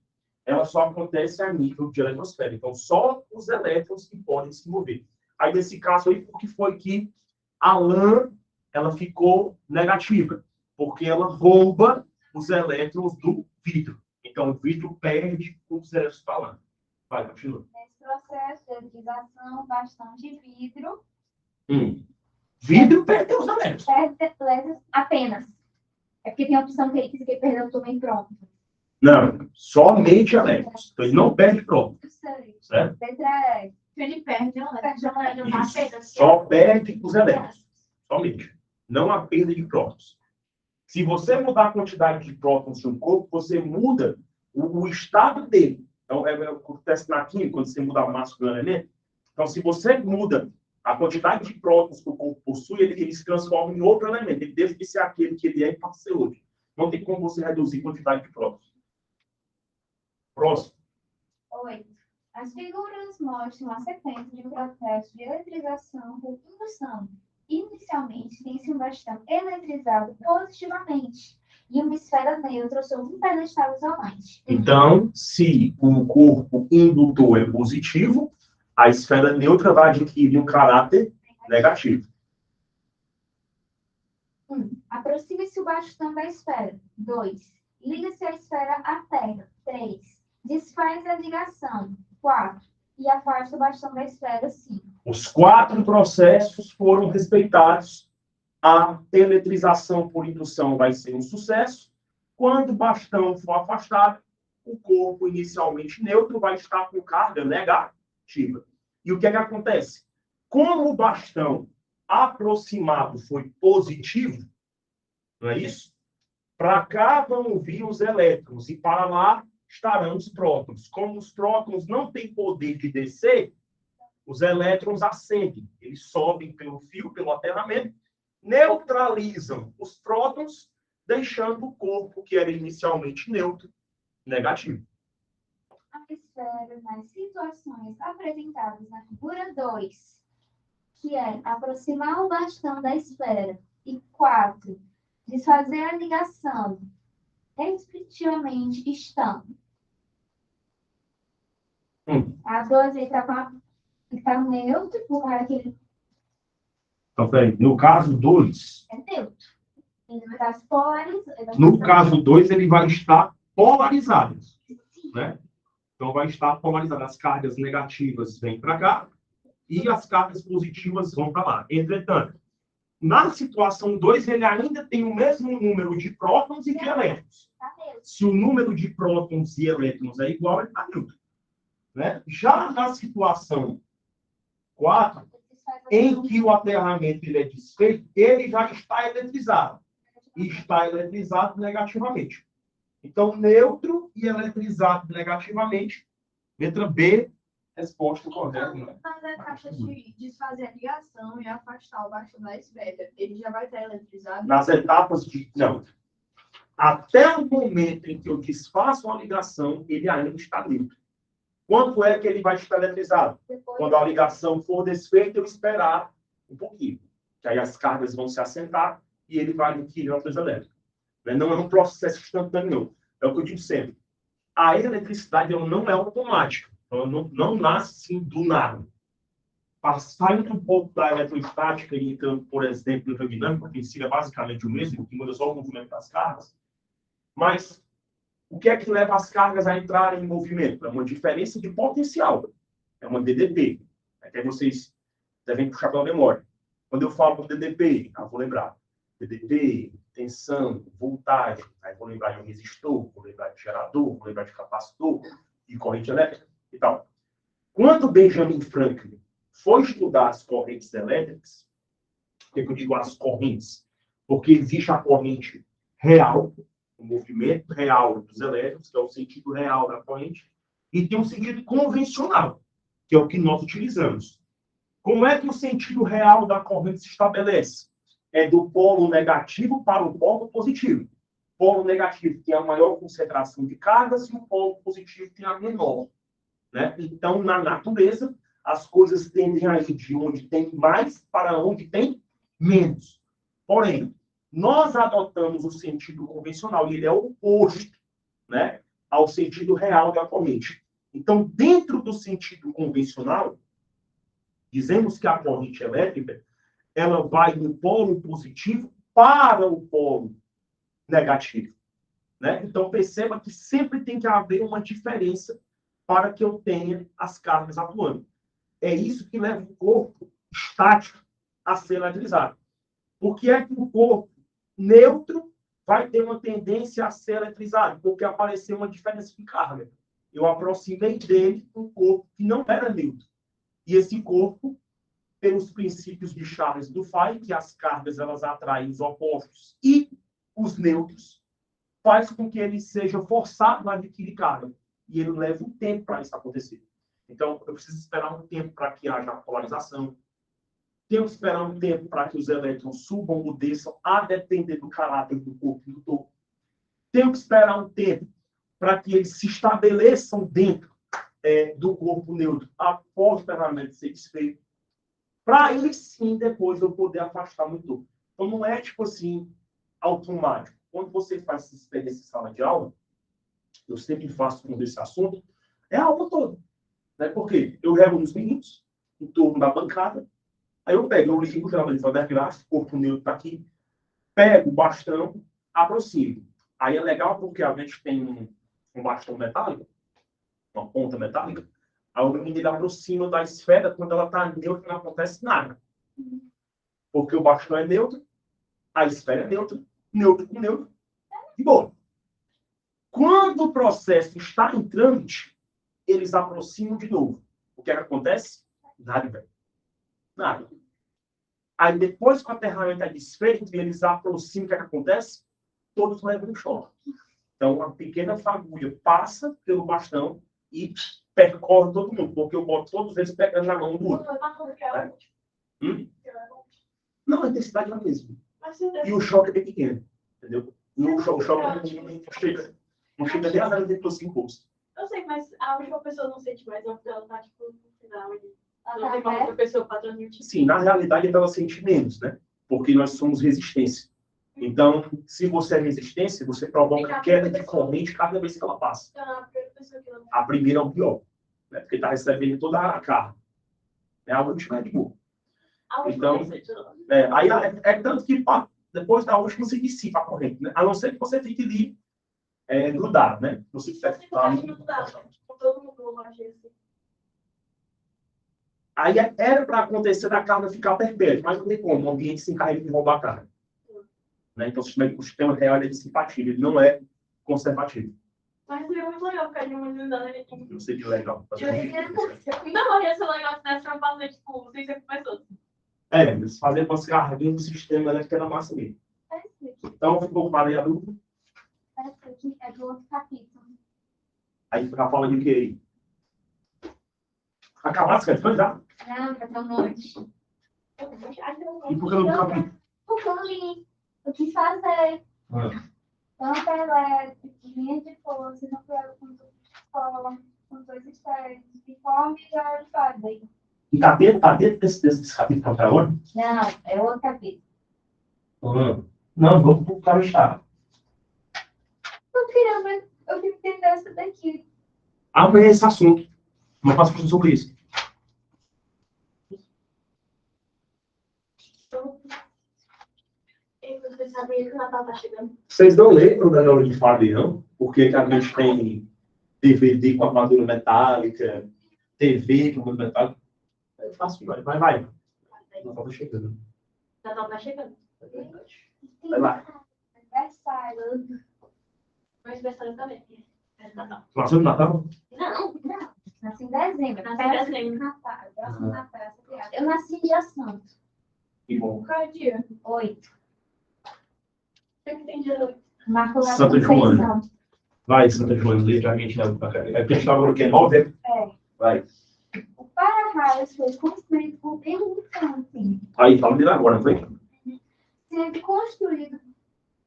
ela só acontece a nível de eletrosfera. Então, só os elétrons que podem se mover. Aí, nesse caso aí, por que foi que a lã, ela ficou negativa? Porque ela rouba os elétrons do vidro. Então, o vidro perde os elétrons da lã. Vai, continua. Nesse processo de eletrização, bastão de vidro... Vidro perde os elétrons. Perde elétrons apenas. É porque tem a opção que ele quis que ele perdeu também pronto. Não, somente elétrons. Então, ele não perde prótons. Certo? Letra E. Ele perde, não é? Só perde os elétrons. Somente. Não a perda de prótons. Se você mudar a quantidade de prótons de um corpo, você muda o estado dele. Então, acontece na química, quando você muda a massa do elemento. Então, se você muda a quantidade de prótons que o corpo possui, ele se transforma em outro elemento. Ele deixa de ser aquele que ele é e passa a ser outro. Não tem como você reduzir a quantidade de prótons. Próximo. 8. As figuras mostram a sequência de processos de eletrização por indução. Inicialmente, tem-se um bastão eletrizado positivamente e uma esfera neutra sobre um pedestal isolante. Então, se o corpo indutor é positivo, a esfera neutra vai adquirir um caráter negativo. 1. Aproxime-se o bastão da esfera. 2. Liga-se a esfera à Terra. 3. Desfaz a ligação. 4. E afasta o bastão da esfera. 5. Os 4 processos foram respeitados. A eletrização por indução vai ser um sucesso. Quando o bastão for afastado, o corpo inicialmente neutro vai estar com carga negativa. E o que é que acontece? Como o bastão aproximado foi positivo, não é isso? Para cá vão vir os elétrons e para lá estarão os prótons. Como os prótons não têm poder de descer, os elétrons ascendem. Eles sobem pelo fio, pelo aterramento, neutralizam os prótons, deixando o corpo, que era inicialmente neutro, negativo. A esfera, nas situações apresentadas na figura 2, que é aproximar o bastão da esfera, e 4, desfazer a ligação, respectivamente, estão. A 2 está neutro, por causa que ele Então, peraí, no caso 2, é neutro. Ele vai estar polarizado. no caso 2, ele vai estar polarizado, né? Então, vai estar polarizado. As cargas negativas vêm para cá e as cargas positivas vão para lá. Entretanto, na situação 2, ele ainda tem o mesmo número de prótons e de elétrons. Tá neutro. Se o número de prótons e elétrons é igual, ele está neutro, né? Já na situação 4, em que o aterramento ele é desfeito, ele já está eletrizado. E está eletrizado negativamente. Então, neutro e eletrizado negativamente. Letra B, resposta correta. Né? Mas a caixa de desfazer a ligação e afastar o bastão da esfera, ele já vai estar eletrizado? Nas etapas de... Não. Até o momento em que eu desfaço a ligação, ele ainda está neutro. Quanto é que ele vai estar eletrizado? Quando a ligação for desfeita, eu esperar um pouquinho. Que aí as cargas vão se assentar e ele vai adquirir a coisa elétrica. Não é um processo instantâneo, não. É o que eu digo sempre. A eletricidade ela não é automática. Ela não nasce assim, do nada. Saindo um pouco da eletrostática e entrando, por exemplo, na dinâmica, que ensina basicamente o mesmo, que muda só o movimento das cargas. Mas o que é que leva as cargas a entrarem em movimento? É uma diferença de potencial. É uma DDP. Até vocês devem puxar pela memória. Quando eu falo do DDP, eu vou lembrar. DDP, tensão, voltagem. Aí vou lembrar de um resistor, vou lembrar de gerador, vou lembrar de capacitor e corrente elétrica e tal. Quando Benjamin Franklin foi estudar as correntes elétricas, por que eu digo as correntes? Porque existe a corrente real, o movimento real dos elétrons, que é o sentido real da corrente, e tem um sentido convencional, que é o que nós utilizamos. Como é que o sentido real da corrente se estabelece? É do polo negativo para o polo positivo. O polo negativo tem a maior concentração de cargas e o polo positivo tem a menor. Né? Então, na natureza, as coisas tendem a ir de onde tem mais para onde tem menos. Porém, nós adotamos o sentido convencional e ele é oposto, né, ao sentido real da corrente. Então, dentro do sentido convencional, dizemos que a corrente elétrica ela vai do polo positivo para o polo negativo. Né? Então, perceba que sempre tem que haver uma diferença para que eu tenha as cargas atuando. É isso que leva o corpo estático a ser eletrizado. Por que é que o corpo neutro vai ter uma tendência a ser eletrizado? Porque apareceu uma diferença de carga. Eu aproximei dele um corpo que não era neutro. E esse corpo, pelos princípios de Charles Dufay, que as cargas elas atraem os opostos e os neutros, faz com que ele seja forçado a adquirir carga. E ele leva um tempo para isso acontecer. Então, eu preciso esperar um tempo para que haja a polarização. Tenho que esperar um tempo para que os elétrons subam ou desçam, a depender do caráter do corpo indutor. Tenho que esperar um tempo para que eles se estabeleçam dentro do corpo neutro, após o aterramento ser desfeito, para aí sim, depois, eu poder afastar o motor. Então, não é, tipo assim, automático. Quando você faz essa experiência em sala de aula, eu sempre faço com esse assunto, é a aula toda. Né? Porque eu levo uns minutos em torno da bancada, aí eu pego o ligo, geralmente da graça, o corpo neutro está aqui, pego o bastão, aproximo. Aí é legal porque a gente tem um bastão metálico, uma ponta metálica, A alumínio ele aproxima da esfera quando ela está neutra, não acontece nada. Porque o bastão é neutro, a esfera é neutra, neutro com neutro, e boa. Quando o processo está em trâmite, eles aproximam de novo. O que é que acontece? Nada, velho. Nada. Aí depois que o aterramento é desfeito e eles aproximam, o que é que acontece? Todos levam um choque. Então, uma pequena fagulha passa pelo bastão e percorre todo mundo, porque eu boto todos eles pegando na mão do outro. Não, a intensidade é a mesma. E o choque é bem pequeno, entendeu? O choque não chega nem a 0,5 volts. Eu sei, mas a última pessoa não sente mais, porque ela tá, tipo, no final. Ela Não tá tem uma outra pessoa para transmitir. Sim, na realidade ela sente menos, né? Porque nós somos resistência. Então, se você é resistência, você provoca queda de corrente cada vez que ela passa. Então, a primeira pessoa que ela... A primeira é o pior, né? Porque está recebendo toda a carga. A última é de boa. Então, aí é tanto que depois da última você dissipa a corrente, né? A não ser que você fique ali grudado, né? Você fica todo mundo assim. Aí era para acontecer da carga ficar perpétua, mas não tem como, o ambiente se encarrega de roubar a carga. Né? Então, o sistema real é dissipativo, ele não é conservativo. Mas seria muito legal ficar de uma unidade aqui. Não seria legal. Não, ia ser legal se desse pra fazer, tipo, 600 pessoas. Eles fazem umas cargas do sistema elétrico na massa mesmo. Então, ficou claro a dúvida? Essa aqui é do outro capítulo. Aí fica falando de quê aí? Acabar as questões já? Não, já tá um monte. E por que não capítulo? Porque eu li. Eu quis fazer. Tanto elétrico, linha de força, não foi com dois externos. De forma e já faz aí. E tá dentro desse capítulo para agora? Não, é outro capítulo. Não, vamos para o estado. Eu queria entender essa daqui. Abre esse assunto. Não faço discussão sobre isso. Você sabia que o Natal tá chegando? Vocês não lembram da aula de Fábio, não? Porque a gente tem DVD com armadura metálica, TV com armadura metálica. É fácil, vai. Natal tá chegando. Natal tá chegando. Vai lá. Aniversário. Meu aniversário também. É Natal. Nasceu no Natal? Não. Nasci em dezembro. Nasci em dezembro. Natal. Próximo Natal, essa piada. Eu nasci em dia santo. Que bom. Qual é o dia? 8. Sempre tem dia 8. Marco lá Santa com Joana. Conceição. Vai, Santa Joana, lê pra gente. É porque a gente tava no que? 9? É. Vai. O para-raios foi construído por Berlucanti, Aí, fala dele agora, não foi? sendo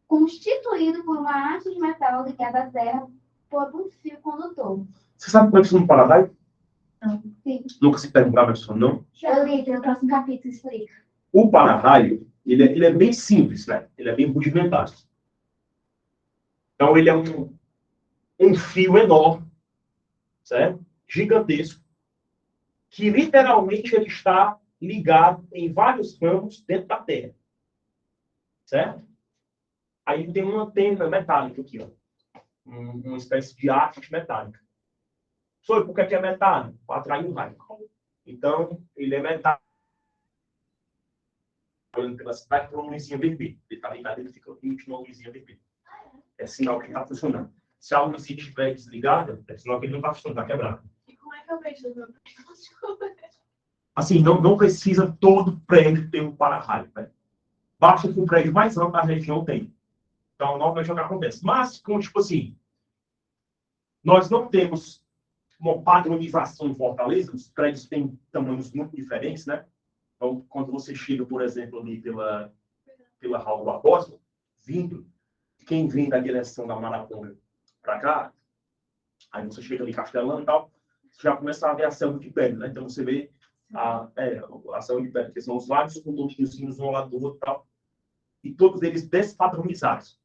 constituído por uma haste de metal ligada à terra por um fio condutor. Você sabe como é que funciona o para-raio? Sim. Nunca se perguntava isso, não? Eu li, no próximo capítulo explica. O para-raio, ele é bem simples, né? Ele é bem rudimentar. Então, ele é um fio enorme, certo? Gigantesco, que literalmente ele está ligado em vários ramos dentro da Terra. Certo? Aí tem uma antena metálica aqui, ó. Uma espécie de haste metálica. Por que é metálico? Para atrair o raio. Então, ele é metálico. Olhando pela cidade, por uma luzinha vermelha. Ele está ligado, ele fica emitindo uma luzinha vermelha. É sinal que está funcionando. Se a luzinha estiver desligada, é sinal que ele não está funcionando, está quebrado. E como é que eu vejo o meu Assim, não precisa todo prédio ter um para-raio, né? Basta que o prédio mais amplo da região tem. Então, normalmente é o que acontece. Mas, tipo assim, nós não temos uma padronização em Fortaleza, os prédios têm tamanhos muito diferentes, né? Então, quando você chega, por exemplo, ali pela Raul Barbosa, quem vem da direção da Maraponga para cá, aí você chega ali em Castelão e tal, você já começa a ver a selva de pedra, né? Então, você vê a selva de pedra, que são os vários condomíniozinhos um ao lado do outro e tal, e todos eles despadronizados.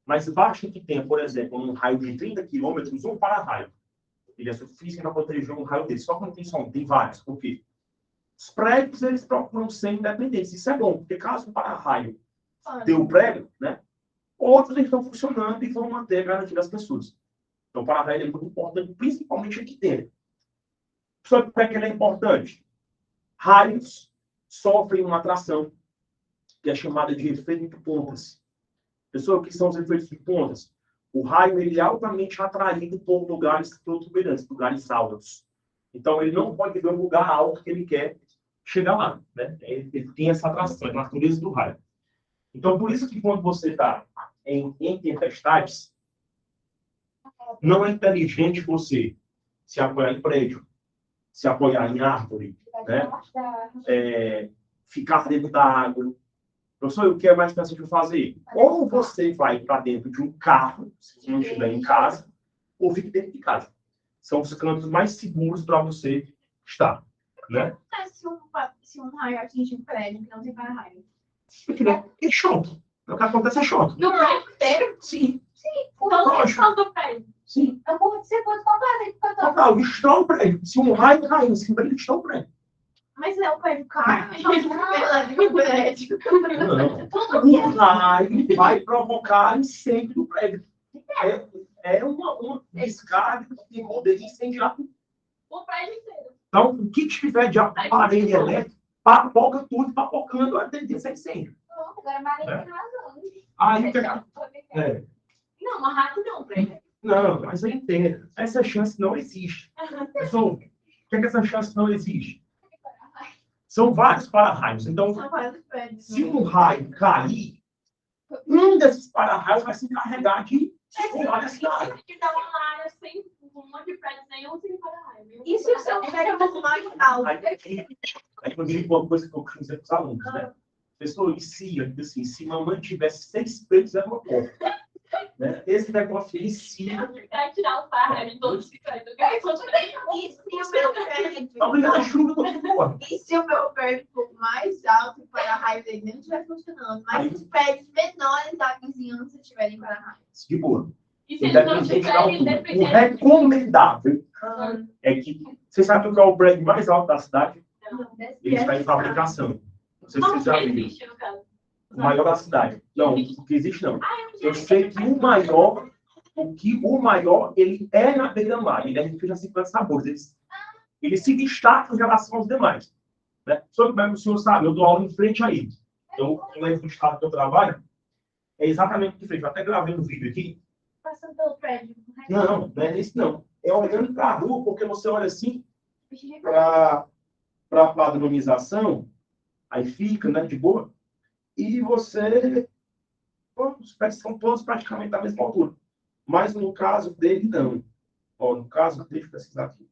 Mas basta que tenha, por exemplo, um raio de 30 quilômetros, um para-raio. Ele é suficiente para proteger um raio desse. Só que não tem só um, tem vários. Por quê? Os prédios, eles procuram ser independentes. Isso é bom, porque caso o para-raio dê o prédio, né? Outros estão funcionando e vão manter a garantia das pessoas. Então, o para-raio é muito importante, principalmente aqui dentro. Só que por que ele é importante? Raios sofrem uma atração, que é chamada de efeito de pontas. Pessoal, o que são os efeitos de pontas? O raio ele é altamente atraído por lugares protuberantes, lugares altos. Então, ele não pode ver um lugar alto que ele quer chegar lá. Né? Ele tem essa atração, é a natureza do raio. Então, por isso que quando você está em tempestades, não é inteligente você se apoiar em prédio, se apoiar em árvore, né? Ficar dentro da água. Professor, o que é mais fácil de fazer? Ou você vai para dentro de um carro, se você não estiver em casa, ou fique dentro de casa. São os cantos mais seguros para você estar. Né? Se um raio atingir um prédio que não tem para-raio? É choque. O que acontece é choque. No prédio inteiro? Sim. Todo do prédio. Sim. Você pode comprar dentro do Total, destrói o prédio. Se um raio cair em cima dele, destrói o prédio. Mas é o prédio caro, então o prédio. Não. O raio vai provocar incêndio no prédio. É uma descarga que tem poder de incendiar tudo. O prédio inteiro. Então, o que tiver de aparelho elétrico, papoca tudo, papocando, a tendência é incêndio. Agora a Maria tem razão. Aí, Não, uma rádio não, prédio. não, mas eu entendo. Essa chance não existe. Pessoal, por que essa chance não existe? São vários para-raios. Então, São vários prédios. se um raio cair, um desses para-raios vai se encarregar de circular essa área. Que dá uma área sem um monte de prédios nenhum sem para-raio. E se o seu prédio é mais alto? Aí eu digo uma coisa que eu costumo dizer para os alunos, né? Pessoal, assim, se mamãe tivesse 6 peitos, era uma porta. Né? Esse negócio aí, sim. Vai tirar o par de todos que prédios. E se o meu prédio... Obrigado, a chuva do porra. E se o meu prédio for mais alto e o para-raio dele não estiver funcionando, mas os prédios menores da vizinhança estiverem para-raio? De boa. E se eles não Independente da tiverem, altura. O recomendável é que... Você sabe o que é o prédio mais alto da cidade? Ele está em fabricação. Não sei se vocês já viram. existe, no caso. O maior da cidade. Não, o que existe não. Eu sei que o maior, ele é na beira-mar. Ele é de 50 sabores. Ele se destaca em relação aos demais. Né? Sobre como é que o senhor sabe, eu dou aula em frente a ele. Então, o do estado que eu trabalho é exatamente de frente. Eu até gravei um vídeo aqui. Passando pelo prédio. Não é isso não. É olhando para a rua, porque você olha assim para a padronização, aí fica, né, de boa, e você... Os pés são todos praticamente da mesma altura. Mas no caso dele, não. Ó, no caso, deixa eu pesquisar aqui.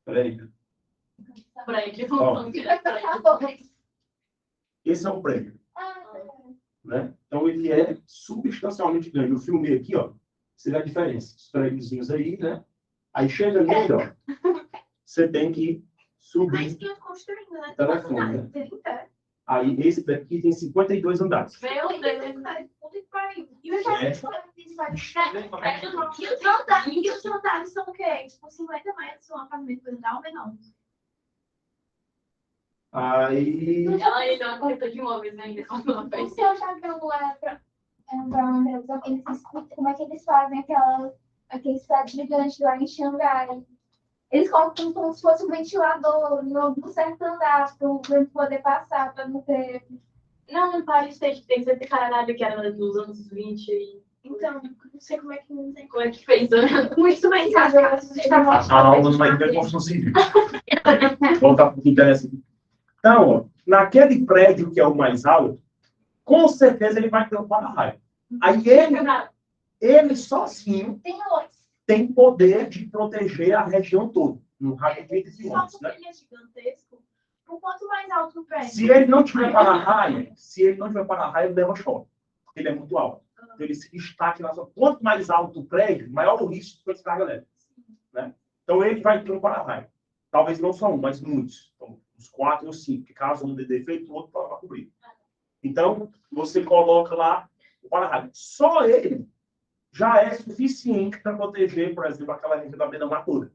Peraí. Ó, esse é o prédio. Né? Então, ele é substancialmente grande. Eu filmei aqui, ó. Você vê a diferença. Os prédiozinhos aí, né? Aí chega nele, ó. Você tem que subir. Mas tinha construindo, né? Telefone, né? Aí, esse daqui tem 52 andares. Meu Deus. Puta que pariu. E os andares são o quê? Tipo, 50 metros, um apartamento para andar ou menor? Aí... Ela ainda é uma corretora de imóveis ainda. O seu já viu para uma televisão? Eles explicam como é que eles fazem aqueles prédios gigantes lá em Xangai. Eles colocam como se fosse um ventilador no certo andar para o vento poder passar, para não ter... Não, no Paris tem que ser caralho que era nos anos 20. E... Então, não sei como é que não tem como é que fez. Muito mais A aula não vai ter construção civil. Voltar para o que interessa. Então, ó, naquele prédio que é o mais alto, com certeza ele vai ter um para-raio. Aí ele sozinho tem poder de proteger a região toda, no raio de 30 quilômetros, né? Ele é gigantesco. O quanto mais alto o prédio. Se ele não tiver para-raio, ele leva choque. Ele é muito alto. Então, ele se destaca na sua... Quanto mais alto o prédio, maior o risco de descarga elétrica. Né? Então, ele vai ter um para-raio. Talvez não só um, mas muitos. Então, uns 4 ou 5, que caso um dê defeito, o outro vai cobrir. Então, você coloca lá o para-raio. Só ele já é suficiente para proteger, por exemplo, aquela região da beira-mar toda.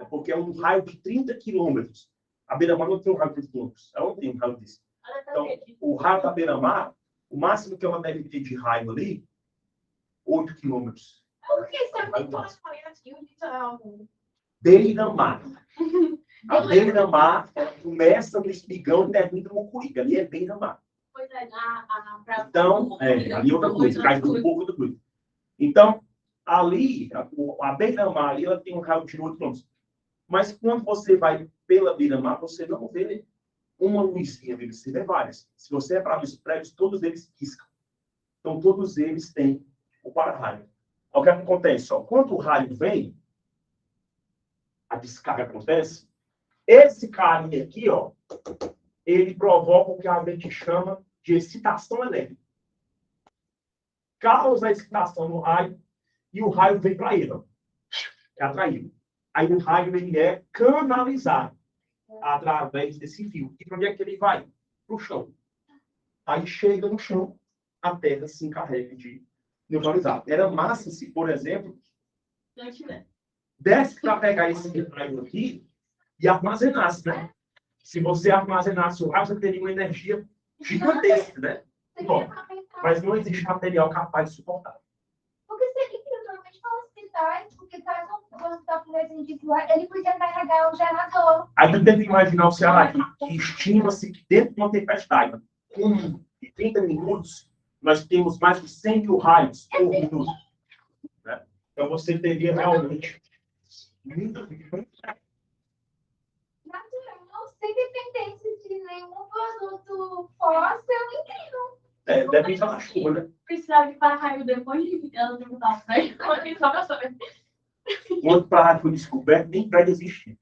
Porque é um raio de 30 quilômetros. A beira-mar não tem um raio de 30 quilômetros. Ela não tem um raio disso. Então, o raio da beira-mar, o máximo que ela deve ter de raio ali, 8 quilômetros. Por que você é muito mais aqui o litoral? Beira-mar. A beira-mar começa no espigão e termina no Mucuripe. Ali é beira-mar. Pois é, Então, ali é outra coisa, cai um pouco do coisa. Então, ali, a beira-mar ali, ela tem um raio de 8 km. Mas quando você vai pela beira-mar, você não vê uma luzinha, você vê várias. Se você é para os prédios, todos eles piscam. Então, todos eles têm o para-raio. O que acontece? Ó, quando o raio vem, a descarga acontece, esse carinha aqui, ó, ele provoca o que a gente chama de excitação elétrica. Causa a excitação no raio e o raio vem para ele, ó, é atraído. Aí o raio ele é canalizado através desse fio. E para onde é que ele vai? Para o chão. Aí chega no chão, a Terra se encarrega de neutralizar. Era massa se, por exemplo, desse para pegar esse raio aqui e armazenasse, né? Se você armazenasse o raio, você teria uma energia gigantesca, né? Bom, mas não existe material capaz de suportar. Porque se ele normalmente fala hospitais, porque quando está com resíduo lá, ele podia carregar o gerador. Aí tu tenta imaginar o Ceará que estima-se que dentro de uma tempestade, com 30 minutos, nós temos mais de 100 mil raios por minuto. Né? Então você teria realmente muita Natural, sem dependência de nenhum produto fóssil, incrível. deve estar na chuva, né? Precisava de para-raio depois de anos de mudar o prédio. Só para saber. Quando o raio foi descoberto, nem prédio existia.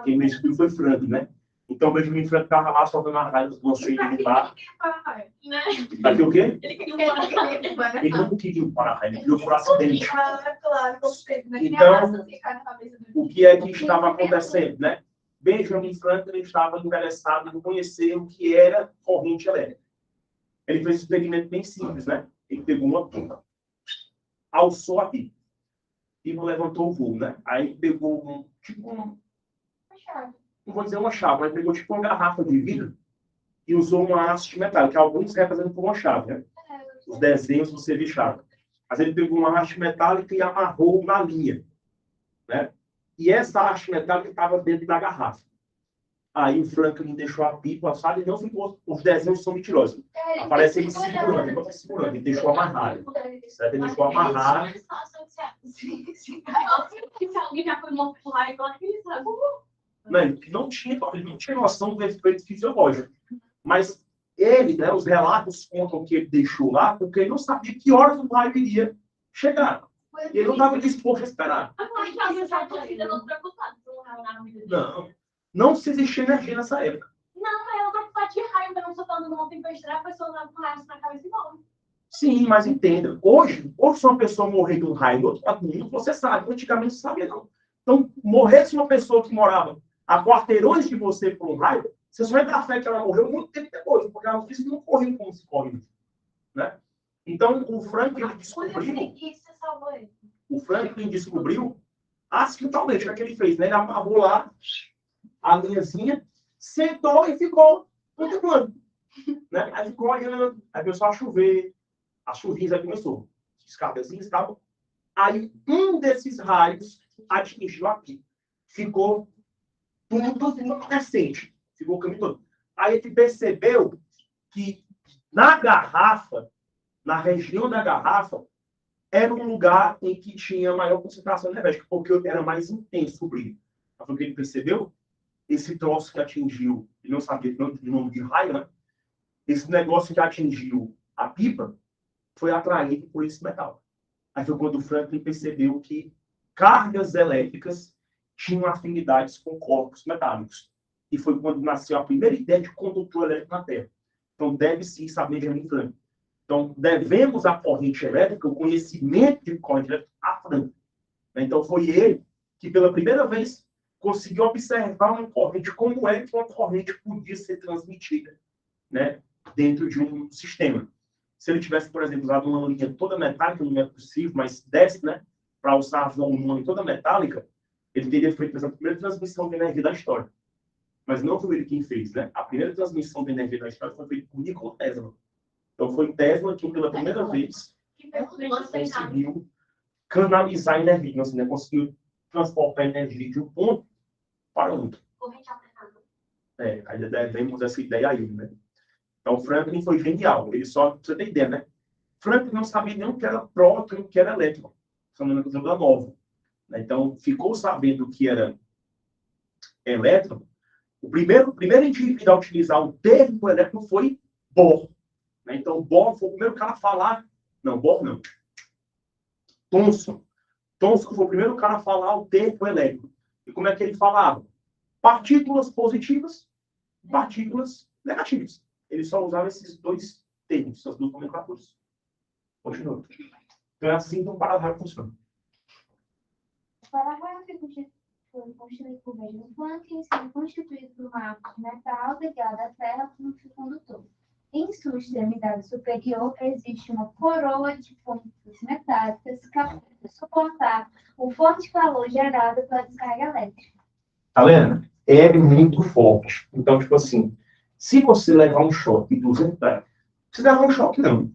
Quem me descobriu foi Franklin, né? Então, o Benjamin Franklin estava lá soltando as raios do conceito de bar. Né? Aqui o quê? Ele queria um para-raio. Ele não queria o para-raio, ele queria por acidente. Claro, Então, o que é que estava acontecendo, né? Benjamin Franklin estava interessado em conhecer o que era corrente elétrica. Ele fez um experimento bem simples, né? Ele pegou uma pipa, alçou a pipa e levantou o voo, né? Aí pegou não vou dizer uma chave, mas pegou tipo uma garrafa de vidro e usou uma haste metálica, que alguns representam por uma chave, né? Os desenhos você vê chave. Mas ele pegou uma haste metálica e amarrou na linha, né? E essa haste metálica estava dentro da garrafa. Aí o Franklin deixou a pipa, sabe? E não ficou. Os desenhos são mentirosos. Aparece ele segurando, ele deixou amarrado. Certo? Ele deixou amarrado. Se alguém já foi morto por raio, agora que ele sabe. Ele não tinha noção do efeito fisiológico. Mas ele, né, os relatos contam que ele deixou lá porque ele não sabia que horas o raio iria chegar. E ele não estava disposto a esperar. Não se existia energia nessa época. Não, ela não pode raio, não. Só falando numa tempestade, a pessoa dá um raio na cabeça e morre. Sim, mas entenda. Hoje, se uma pessoa morrer de um raio do outro lado do mundo, você sabe. Antigamente não sabia, não. Então, morresse uma pessoa que morava a quarteirões de você por um raio, você só vai dar fé que ela morreu muito tempo depois, porque ela disse que não correu como se corre, né? Então, o Franklin descobriu acidentalmente o que ele fez, né? Ele amarrou lá a linhazinha, sentou e ficou contemplando, né? Aí ficou olhando, aí começou a chover, a chuvinha começou, descargazinhas e tal. Aí um desses raios atingiu a pipa. Ficou tudo incandescente. Ficou o caminho todo. Aí ele percebeu que na garrafa, na região da garrafa, era um lugar em que tinha maior concentração energética, porque era mais intenso o brilho. Mas o que ele percebeu? Esse troço que atingiu, ele não sabia o nome de raio, né? Esse negócio que atingiu a pipa foi atraído por esse metal. Aí foi quando o Franklin percebeu que cargas elétricas tinham afinidades com corpos metálicos. E foi quando nasceu a primeira ideia de condutor elétrico na Terra. Então, deve-se saber Benjamin Franklin. Então, devemos à corrente elétrica o conhecimento de corrente elétrica a Franklin. Então, foi ele que, pela primeira vez, conseguiu observar uma corrente, como é que uma corrente podia ser transmitida, né, dentro de um sistema. Se ele tivesse, por exemplo, usado uma linha toda metálica, não é possível, mas desce, né, para usar uma linha toda metálica, ele teria feito essa primeira transmissão de energia da história. Mas não foi ele quem fez, né? A primeira transmissão de energia da história foi feita por Nikola Tesla. Então foi Tesla que, pela primeira vez, conseguiu canalizar energia, né? Conseguiu transportar energia de um ponto para outro. corrente alternada. Aí demos essa ideia aí, né? Então, Franklin foi genial. Ele só, pra você ter ideia, né? Franklin não sabia nem o que era próton e o que era elétron. Falando da coisa nova. Né? Então, ficou sabendo o que era elétron. O primeiro indivíduo a utilizar o termo elétron foi Bohr. Né? Então, Bohr foi o primeiro cara a falar. Não, Bohr não. Thomson. Thomson foi o primeiro cara a falar o termo elétron. E como é que ele falava? Partículas positivas, partículas negativas. Ele só usava esses dois termos, essas duas nomenclaturas. Continua. Então é assim que um para-raio funciona. O para-raio foi construído por Benjamin Franklin, sendo constituído por uma árvore de metal ligada à Terra por um fio condutor. Em sua extremidade superior existe uma coroa de pontas metálicas capaz de suportar o forte calor gerado pela descarga elétrica. Tá vendo? É muito forte. Então, tipo assim, se você levar um choque de 200 watts, você levar um choque, não.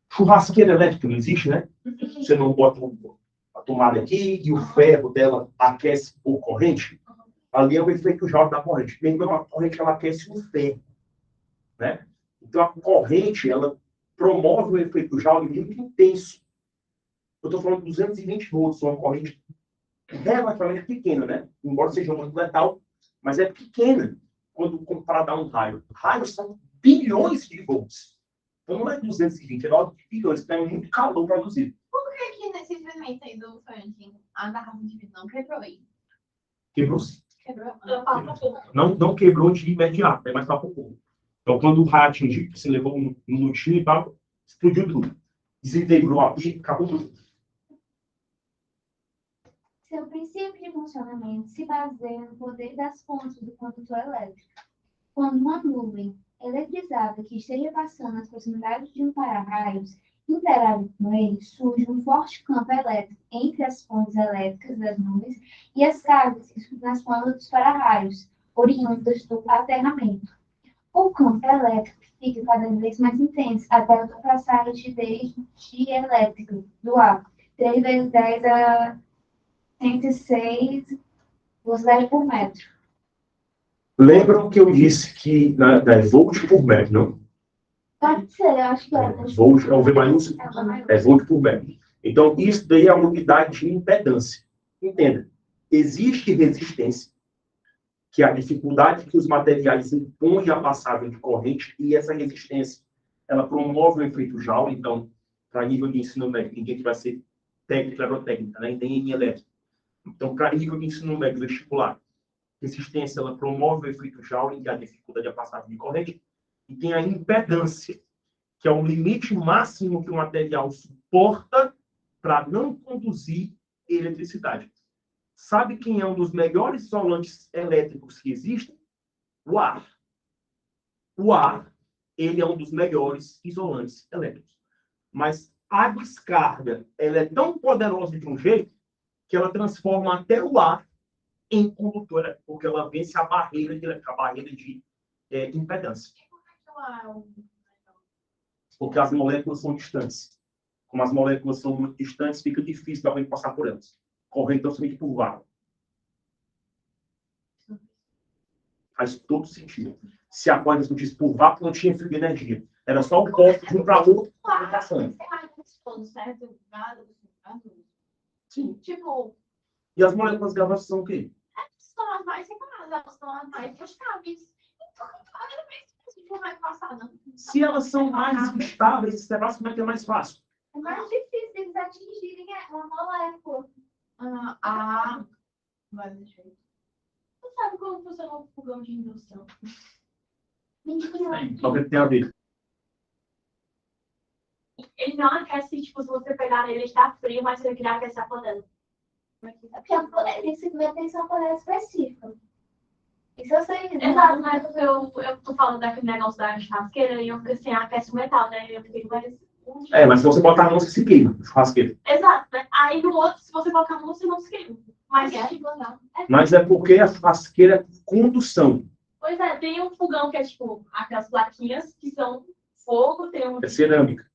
Churrasqueira elétrica não existe, né? Você não bota a tomada aqui e o ferro dela aquece por corrente. Ali é o efeito Joule da corrente. Mesmo a corrente, ela aquece o ferro. Né? Então, a corrente, ela promove um efeito Joule muito intenso. Eu estou falando de 220 volts, uma corrente relativamente pequena, né? Embora seja muito letal, mas é pequena quando comparado a um raio. Raios são bilhões de volts. Então não é 220, é 9 bilhões, então é muito calor produzido. Por que que nesse experimento aí do Franklin, a garrafa de vidro não quebrou aí? Quebrou-se. Quebrou? Não quebrou de imediato, é mais para pouco. Então, quando o raio atingiu, você levou um minutinho e tal, explodiu tudo. Desintegrou a pia, acabou tudo. Seu princípio de funcionamento se baseia no poder das fontes do condutor elétrico. Quando uma nuvem eletrizada que esteja passando nas proximidades de um para-raios interage com ele, surge um forte campo elétrico entre as fontes elétricas das nuvens e as cargas nas pontas dos para-raios, oriundas do aterramento. O campo elétrico fica cada vez mais intenso até ultrapassar a rigidez elétrica do ar, 3 vezes 10 a 106 velocidade por metro. Lembram que eu disse que é volt por metro, não? Pode ser, eu acho que é. Volt é o V maiúsculo, é volt por metro. Então, isso daí é a unidade de impedância. Entenda, existe resistência, que é a dificuldade que os materiais impõem à passagem de corrente, e essa resistência, ela promove o efeito Joule. Então, para nível de ensino médio, ninguém que vai ser técnico, agrotécnica, né? Nem em elétrica. Então, para nível de ensino médio vestibular, resistência, ela promove o efeito Joule, que é a dificuldade de passagem de corrente, e tem a impedância, que é o limite máximo que o material suporta para não conduzir eletricidade. Sabe quem é um dos melhores isolantes elétricos que existem? O ar. O ar, ele é um dos melhores isolantes elétricos. Mas a descarga, ela é tão poderosa de um jeito que ela transforma até o ar em condutora, porque ela vence a barreira de impedância. Porque as moléculas são distantes. Como as moléculas são muito distantes, fica difícil de alguém passar por elas. Corrente então somente por vácuo. Faz todo sentido. Se a coisa discutisse por vácuo, não tinha fio de energia. Era só o corpo de um para outro passando. Certo? Sim. Tipo, E as moléculas gasosas são o quê? são as mais separadas, elas são as mais estáveis. Então, cada vez que a gente vai passar, não. Se elas são mais estáveis, esse negócio como é que é mais fácil? É mais difícil eles atingirem uma molécula. Mas deixa eu ver. Você sabe como funciona o fogão de indução? Só que tem a ver. Ele não aquece, tipo, se você pegar ele, está frio, mas ele queria aquecer a panela. Porque esse tem sua panela específica. Isso eu sei. Exato, mas eu tô falando daquele negócio da churrasqueira e eu fiquei assim, aquece o metal, né? Eu fiquei, mas... Mas se você botar a mão, você se queima, churrasqueira. Exato, né? Aí no outro, se você colocar a mão, você não se queima. Mas é porque a churrasqueira é condução. Pois é, tem um fogão que é tipo aquelas plaquinhas que são fogo, tem um. É cerâmica.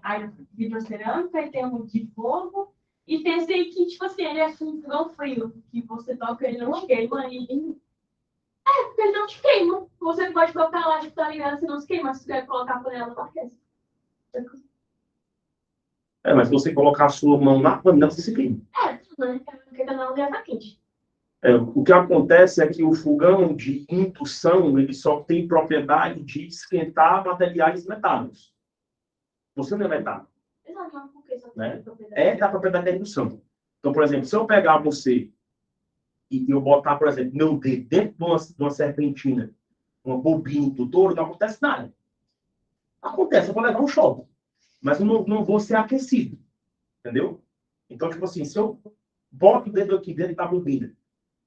Aí vidro cerâmica, aí tem um de fogo. E tem esse aí que, tipo assim, ele é um fogão frio, que você toca ele não queima e. Porque ele não te queima. Você não pode colocar lá, tipo, tá ligado? Se não se queima, se você quer colocar a panela, não aquece. Mas se você colocar a sua mão na panela, você se queima. Né? Porque a panela já tá quente. O que acontece é que o fogão de indução, ele só tem propriedade de esquentar materiais metálicos. Você não é metálico. Exato, não, porque só Né? tem propriedade. É da propriedade da indução. Então, por exemplo, se eu pegar você e eu botar, por exemplo, meu dedo dentro de uma serpentina, uma bobina indutora, não acontece nada. Acontece, eu vou levar um choque. Mas eu não vou ser aquecido. Entendeu? Então, tipo assim, se eu boto o dedo aqui dentro da bobina,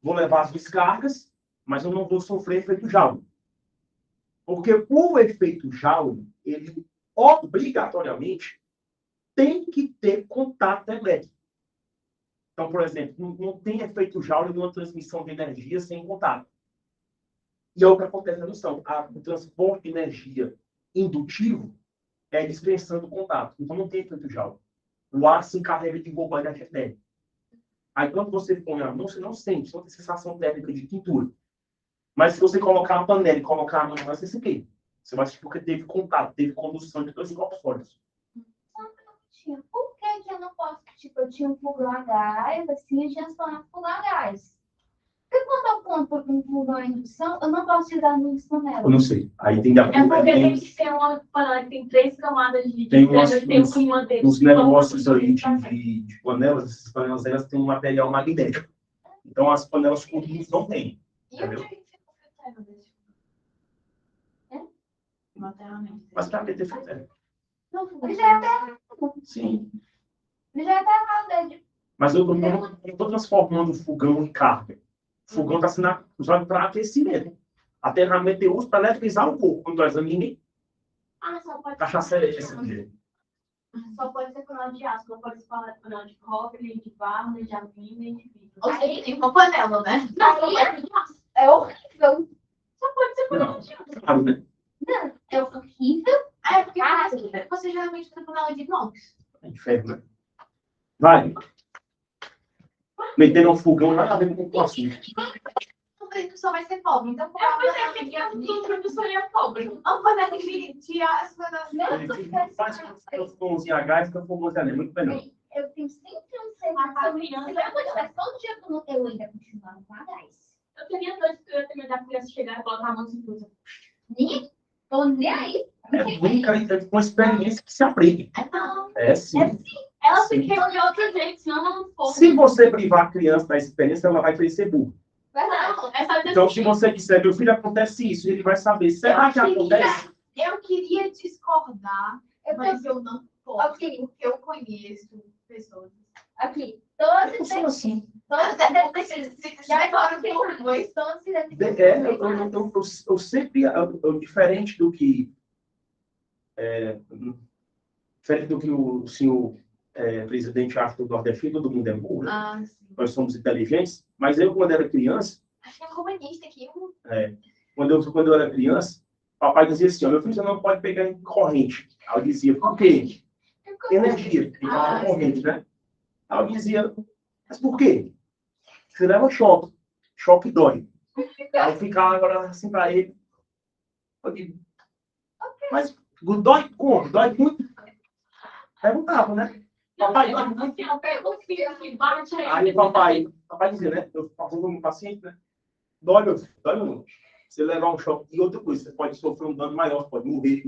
vou levar as descargas, mas eu não vou sofrer efeito Joule. Porque o efeito Joule, ele obrigatoriamente tem que ter contato elétrico. Então, por exemplo, não tem efeito Joule numa transmissão de energia sem contato. E é o que acontece na indução. O transporte de energia indutivo é dispensando contato. Então, não tem efeito Joule. O ar se encarrega de envolver a energia térmica. Aí, quando você põe a mão, você não sente, só tem sensação térmica de quintura. Mas se você colocar a panela e colocar a mão, você se queima. Você vai sentir porque teve contato, teve condução de dois corpos sólidos. Por que eu não posso, tipo, eu tinha um fogão a gás, assim, eu tinha só um fogão a gás. Porque quando eu compro um fogão a indução, eu não posso usar muitas panelas. Eu não sei. Aí tem da É porque tem que ser uma panela que tem 3 camadas de tem que manter. uns negócios aí de panelas, essas panelas elas têm um material magnético. Então as panelas comuns não têm. E eu já fiz com desse. Materialmente. Mas para ter feito. Não, já até. Sim. Já até falando. Mas eu não estou transformando o fogão em carga. O fogão está sendo usado para aquecimento. Aterramento eu uso para eletrizar o corpo. Quando nós ninguém. Só pode Cachaça é esse aqui. Só pode ser panela de aço, não pode ser panela de cobre, nem de barro, nem de alumínio, nem de vidro. Ou seja, tem uma panela, né? Não, é de aço. É horrível. Só pode ser panela de aço. Claro, né? Não, é horrível. É, porque você geralmente tem panela de inox. É inferno, né? Vai. Meter um fogão nada a ver com o assunto. Que só vai ser pobre. Então, como Mas é que o produtor é pobre. uma panela de aço, Ele faz com os fogões a gás, que o fogão é muito melhor. Eu tenho sempre um sentimento sobre isso. Se eu tivesse todo dia eu ainda continuava com a gás. Eu teria dois, porque eu ia ter medo da criança chegar e colocar a mão em tudo. Nem tô nem aí. É ruim, cara, é uma experiência que se aprende. Não, É sim. ela se queima de outro jeito, senão ela não for. Se você privar a criança da experiência, ela vai crescer burra. Verdade. Não, essa vez Então, se você disser, meu filho, acontece isso, ele vai saber. Será que acontece? Eu queria discordar, mas eu não posso, Ok. porque eu conheço pessoas. Aqui. Todos Eu sou assim. Eu sempre, diferente do que o senhor presidente acha que o nordestino, todo mundo é burro, né? Sim. Nós somos inteligentes, mas eu, quando era criança, Acho que é comunista aqui. quando eu era criança, papai dizia assim, ó, meu filho, você não pode pegar em corrente. Aí eu dizia, por quê? Energia, tem que falar corrente, né? Aí eu dizia, mas por quê? Você leva choque. Choque dói. Aí eu ficava agora assim para ele. Eu digo, mas dói como? Dói muito? Perguntava, né? Papai, dói muito. Aí papai dizia, né? Eu falo como paciente, né? Dói, meu filho, dói muito. Você levar um choque. E outra coisa, você pode sofrer um dano maior, você pode morrer.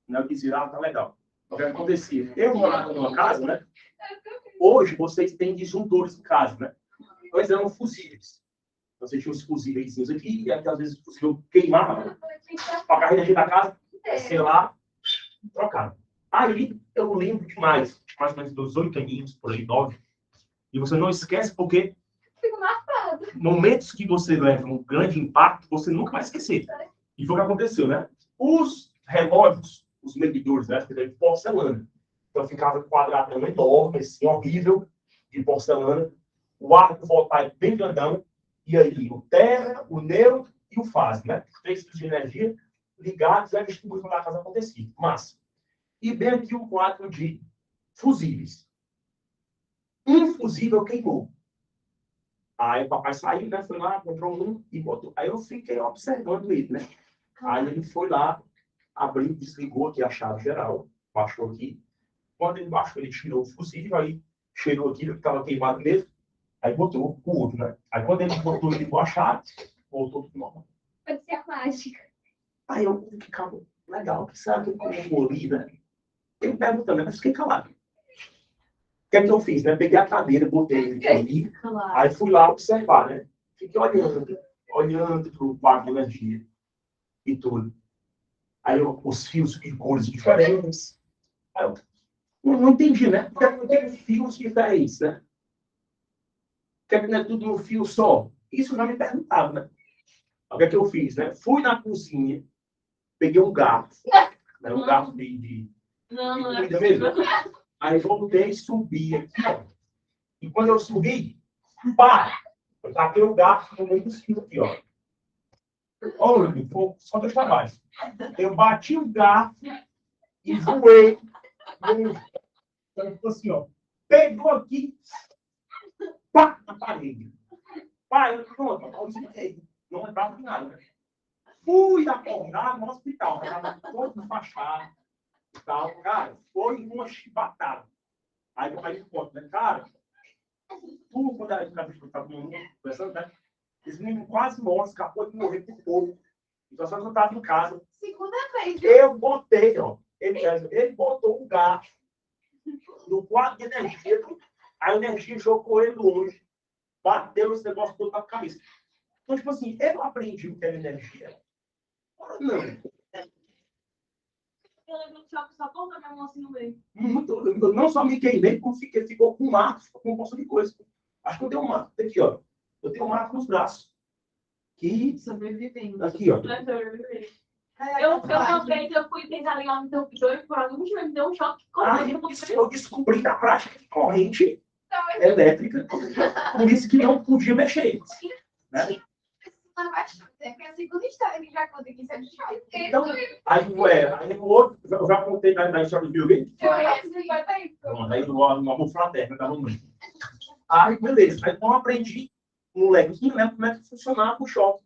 Né? Eu dizia, tá legal. O que acontecia? Eu morava numa casa, né? Hoje vocês têm disjuntores em casa, né? Antes eram fusíveis. Você tinha os fusíveis aqui, e às vezes o fusível queimava, para a energia da casa, sei lá, trocava. Aí eu lembro demais, mais ou menos dos 8 aninhos, por aí, 9. E você não esquece porque momentos que você leva um grande impacto, você nunca vai esquecer. E foi o que aconteceu, né? Os relógios, os medidores, né? De porcelana. Então ficava quadradão enorme, assim, horrível, de porcelana. O arco voltaico bem grandão. E aí, o terra, o neutro e o fase, né? Os 3 tipos de energia ligados e a distribuição da casa acontecia. Massa. E bem aqui o quadro de fusíveis. Um fusível queimou. Aí o papai saiu, né? Foi lá, comprou um e botou. Aí eu fiquei observando ele, né? Aí ele foi lá, abriu, desligou aqui a chave geral, baixou aqui. Quando ele baixou, ele tirou o fusível, aí cheirou aquilo que estava queimado mesmo, aí botou o outro, né? Aí quando ele botou, ele ligou a chave, voltou tudo normal. Pode ser a mágica. Aí eu ficava, legal, o que será que eu colocou ali, né? Eu perguntando, mas fiquei calado. O que é que eu fiz, né? Peguei a cadeira, botei ele ali, aí fui lá observar, né? Fiquei olhando para o quadro de energia e tudo. Aí os fios de cores diferentes. Aí eu não entendi, né? Porque não tem fios diferentes, né? Porque não é tudo um fio só. Isso já me perguntava, né? O que é que eu fiz, né? Fui na cozinha, peguei um garfo, né? Um garfo de comida mesmo. Aí voltei e subi aqui, ó. E quando eu subi, pá! Eu taquei o garfo no meio dos fios aqui, ó. Olha, foi só dois trabalhos. Eu bati o garfo e voei. Então, assim, ó. Pegou aqui, pá, na parede. Pá, eu pronto, não lembrava de nada. Fui acordar no hospital, estava todo enfaixado e tal. Cara, foi uma chibatada. Aí meu pai me conta, né? Cara, tu, quando a gente estava conversando, né? Esse menino quase morre, escapou de morrer por pouco. Então, só que eu estava em casa. Segunda vez. Eu botei, ó. Ele botou um garfo no quadro de energia. A energia jogou ele longe. Bateu esse negócio todo na cabeça. Então, tipo assim, eu aprendi o que era energia. Ora, não. Eu lembro que só colocou minha mão assim no meio. Eu não só me queimei, como ficou com marcos, com um monte de coisa. Acho que eu tenho um marco aqui, ó. Eu tenho um marco nos braços. Que... Sobrevivendo. Aqui, ó. Eu também, eu fui tentar ligar no interruptor e por algum motivo me deu um choque. Eu descobri na prática de corrente elétrica, por isso que não podia mexer. Né? É a segunda história que já conta aqui, sabe? Então, aí o outro, eu já contei na história do Bill Gates. Aí no amor fraterno da mamãe. Aí, beleza. Aí, então, eu aprendi, molequinho, né, como é que funcionava o choque.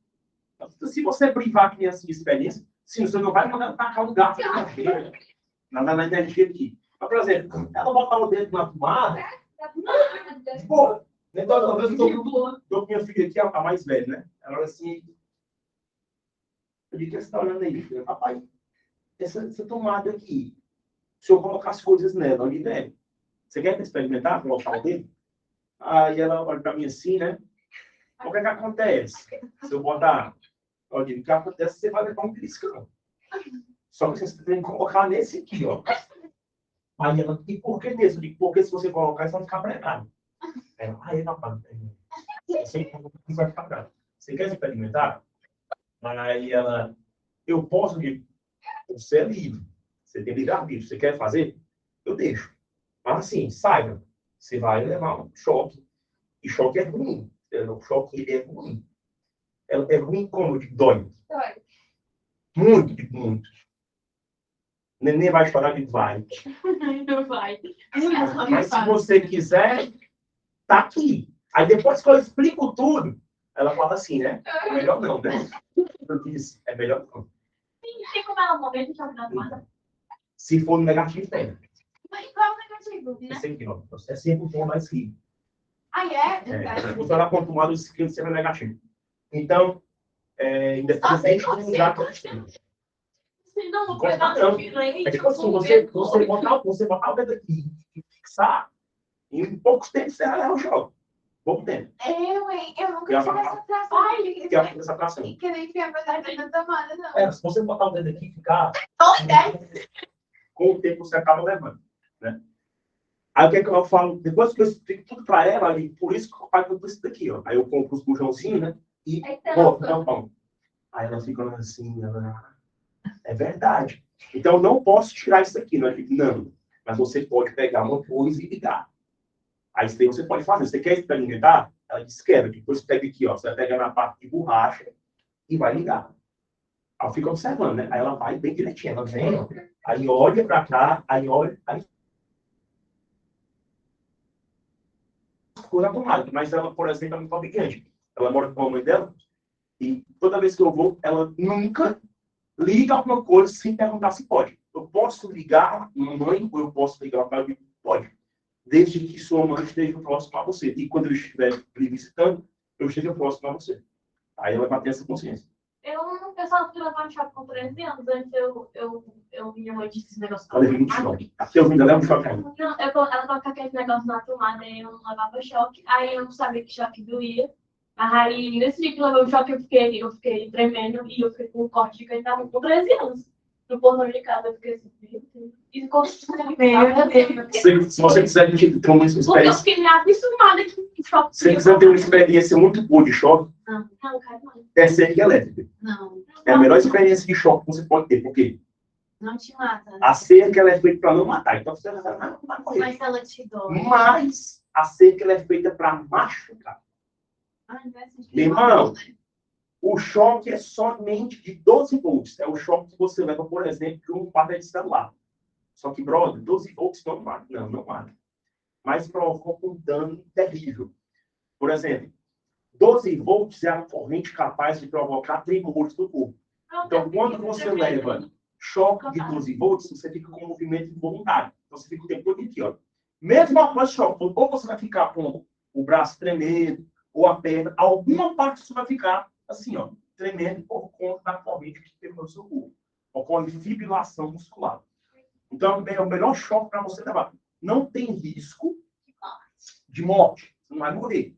Então, se você privar a criança de experiência, sim, você não vai mandar tacar um gato na energia aqui. Mas, por exemplo, ela botar o dedo na tomada, pô, então, eu estou com minha filha aqui, a mais velha, né? Ela olha assim, eu digo, o que você está olhando aí? Eu, papai, essa tomada aqui, se eu colocar as coisas nela, ali dentro, você quer experimentar, colocar o dedo? Aí ela olha para mim assim, né? O que é que acontece? Se eu botar, eu digo, o que acontece? Você vai levar um beliscão. Só que você tem que colocar nesse aqui, ó. Aí ela, e por que nesse? Eu digo, porque se você colocar, isso vai ficar pregado. Aí, papai, você vai ficar bravo. Você quer experimentar? Aí ela, eu posso, você é livre. Você tem livre-arbítrio. Você quer fazer? Eu deixo. Mas assim, saiba, você vai levar um choque. E choque é ruim. O choque é ruim. É ruim como? Dói. Muito, muito. Neném vai chorar, ele vai. Não vai. Mas se você quiser, tá aqui. Aí depois que eu explico tudo, ela fala assim, né? É melhor não, né? Eu disse, é melhor não. Tem como ela morrer de choque na tomada? Se for negativo, tem. Mas qual é o negativo, né? Esse aqui, ó. É sempre um tom mais frio. Ah, é? Se você olhar para o tomado, esse aqui será negativo. Então, independente do lugar que você tem. Se não, vou pegar no diferente. É tipo assim, você botar o dedo aqui e fixar, em poucos tempos você vai levar o choque. Pouco tempo. Eu nunca tive essa tração. Essa tração. Que nem enfiar pra dentro da tomada, não. Se você botar o dedo aqui e ficar, com o tempo você acaba levando. Né? Aí o que é que eu falo? Depois que eu explico tudo para ela, ali, por isso que eu pago tudo isso daqui. Ó. Aí eu compro os bujãozinhos, né? E boto no pão. Aí ela fica assim, é verdade. Então eu não posso tirar isso aqui. Não, não. Mas você pode pegar uma coisa e ligar. Aí isso daí você pode fazer. Você quer experimentar? Ela diz, quero. Depois pega aqui, ó. Você vai pegar na parte de borracha e vai ligar. Aí eu fico observando, né? Aí ela vai bem direitinho. Ela vem, ó. Aí olha para cá, aí olha, aí coisas automáticas, mas ela, por exemplo, é muito fabricante. Ela mora com a mãe dela e toda vez que eu vou, ela nunca liga alguma coisa sem perguntar se pode. Eu posso ligar uma mãe ou eu posso ligar para alguém? Pode. Desde que sua mãe esteja próximo a você. E quando eu estiver lhe visitando, eu esteja próximo a você. Aí ela vai ter essa consciência. Eu só fui levar no shopping com 13 anos. Antes eu vinha muito esse negócio. Ela levei muito choque. Aqui eu ainda levo choque ainda. Não, ela colocava aquele negócio na tomada e eu não levava choque. Aí eu não sabia que choque doía. Aí, nesse dia que levou o choque, eu fiquei tremendo e eu fiquei com um corte que eu estava com 13 anos. No portão de casa, eu fiquei assim, meu Deus. E ficou Se você quiser ter uma porque eu experiência, fiquei meio acostumada com choque. se você quiser ter uma experiência muito boa de choque, Não, cara, não. é cerca elétrica. Não, É a melhor experiência de choque que você pode ter. Por quê? não te mata. Né? A cerca ela é feita para não matar. Então você não vai morrer. Mas ela te dói. Mas a cerca ela é feita para machucar. Ai, não vai sentir Meu irmão, o choque é somente de 12 volts. É o choque que você leva, por exemplo, de um aparelho de celular. Só que, brother, 12 volts não mata. Não mata. Mas provoca um dano terrível. Por exemplo, 12 volts é a corrente capaz de provocar tremores no corpo. Então, quando você leva choque de 12 volts, você fica com um movimento involuntário. Então, você fica o tempo todo aqui, ó. Mesmo após choque, ou você vai ficar com o braço tremendo, ou a perna, alguma parte você vai ficar assim, ó, tremendo por conta da corrente que pegou no seu corpo. Ocorre fibrilação muscular. Então, é o melhor choque para você levar. Não tem risco de morte. Você não vai morrer.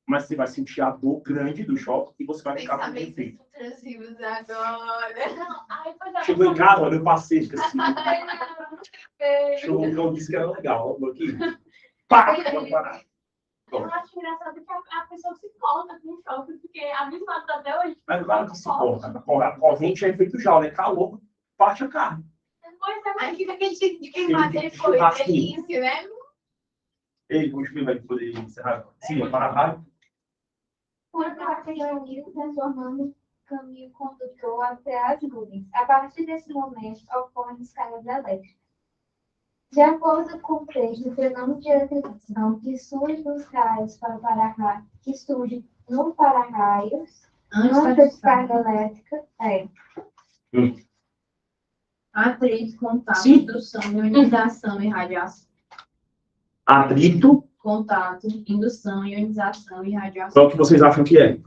Mas você vai sentir a dor grande do choque e você vai ficar com efeito. Chegou em casa, olha, eu passei assim. Chegou, eu disse que era legal. Ó, aqui. Pá! Vamos parar. Eu acho engraçado que a pessoa se corta com o choque, porque a mesma até hoje. Mas claro que se corta. A corrente é efeito já, né? Calor, parte a carne. Depois é mais Aí fica aquele jeito de queimar depois. Churrasquinho. Delícia, né? Ei, o Júlio vai poder encerrar. Sim, para a rádio. Uma placa reunida transformando o caminho condutor até as nuvens. A partir desse momento, ocorrem descargas elétricas. De acordo com o texto, o fenômeno de eletrização que surge nos raios que surge no para-raios, Antes da antes da descarga elétrica, atrito, contato, Sim. indução, ionização e radiação. Atrito. Contato, indução, ionização e radiação. Então, o que vocês acham que é?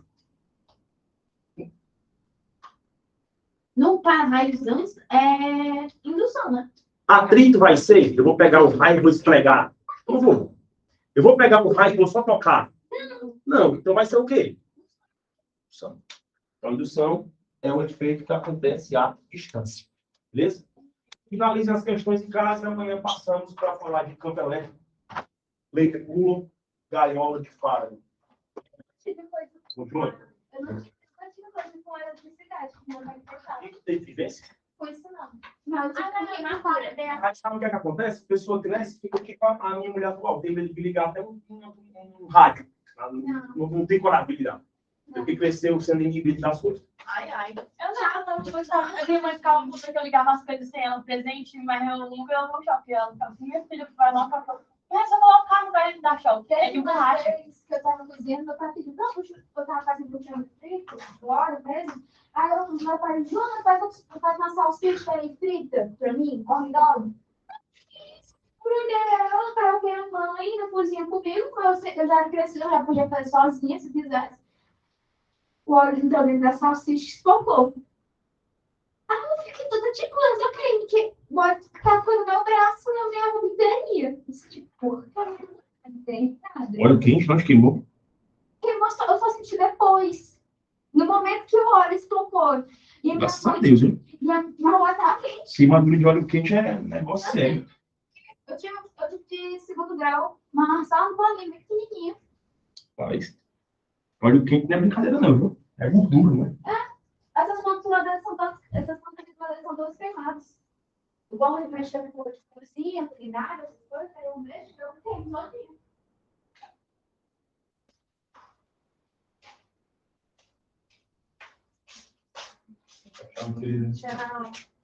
No para-raios antes é indução, né? Atrito vai ser, eu vou pegar o raio e vou esfregar. Não vou. Eu vou pegar o raio e vou só tocar. Não, então vai ser o quê? Indução. Então, indução é o efeito que acontece à distância. Beleza? Finalize as questões em casa e amanhã passamos para falar de campo elétrico, leite puro, gaiola de faro. Continua. eu não tive coisa com eletricidade, que meu pai fechava. Tem vivência? Com isso não. Mas Mas sabe o que é que acontece? A pessoa cresce, fica aqui com a minha mulher atual. Tem medo de ligar até um rádio. Não tem coragem de ligar. Porque cresceu sendo inibido das coisas. Ai. Eu minha mãe ficava puta que eu ligava as coisas sem ela presente, mas eu nunca ia no choque. Ela ficava assim, minha filha, vai lá, papai. Mas eu colocar o carro, vai dar choque. É de borracha. que eu tava cozinhando, meu pai pediu, não, eu tava fazendo putinho frito, óleo mesmo. Aí meu pai, Juna, faz uma salsicha aí frita pra mim, corre dog. Porque ela tava com a mãe na cozinha comigo, mas eu já era crescida, eu já podia fazer sozinha, se quisesse. O óleo entrou dentro da salsicha e espocou. Aí eu fiquei toda tipo, mas eu creio que tá com o meu braço na minha roupidaria. Tipo, não tem nada. Olha quente, nós queimou. Eu só senti depois. No momento que o óleo espocou. E a minha Graças a mãe, Deus, hein? minha rua tava quente. Queimadura de óleo quente é negócio sério. Eu tive de segundo grau, uma só uma bolinha bem pequenininha. Mas óleo quente não é brincadeira, não, viu? É gordura, né? Essas controladeiras são todas queimadas. Igual a gente mexe com cozinha, culinária, essas coisas, aí eu mexo, eu queimo sozinho. Então, querido. Tchau.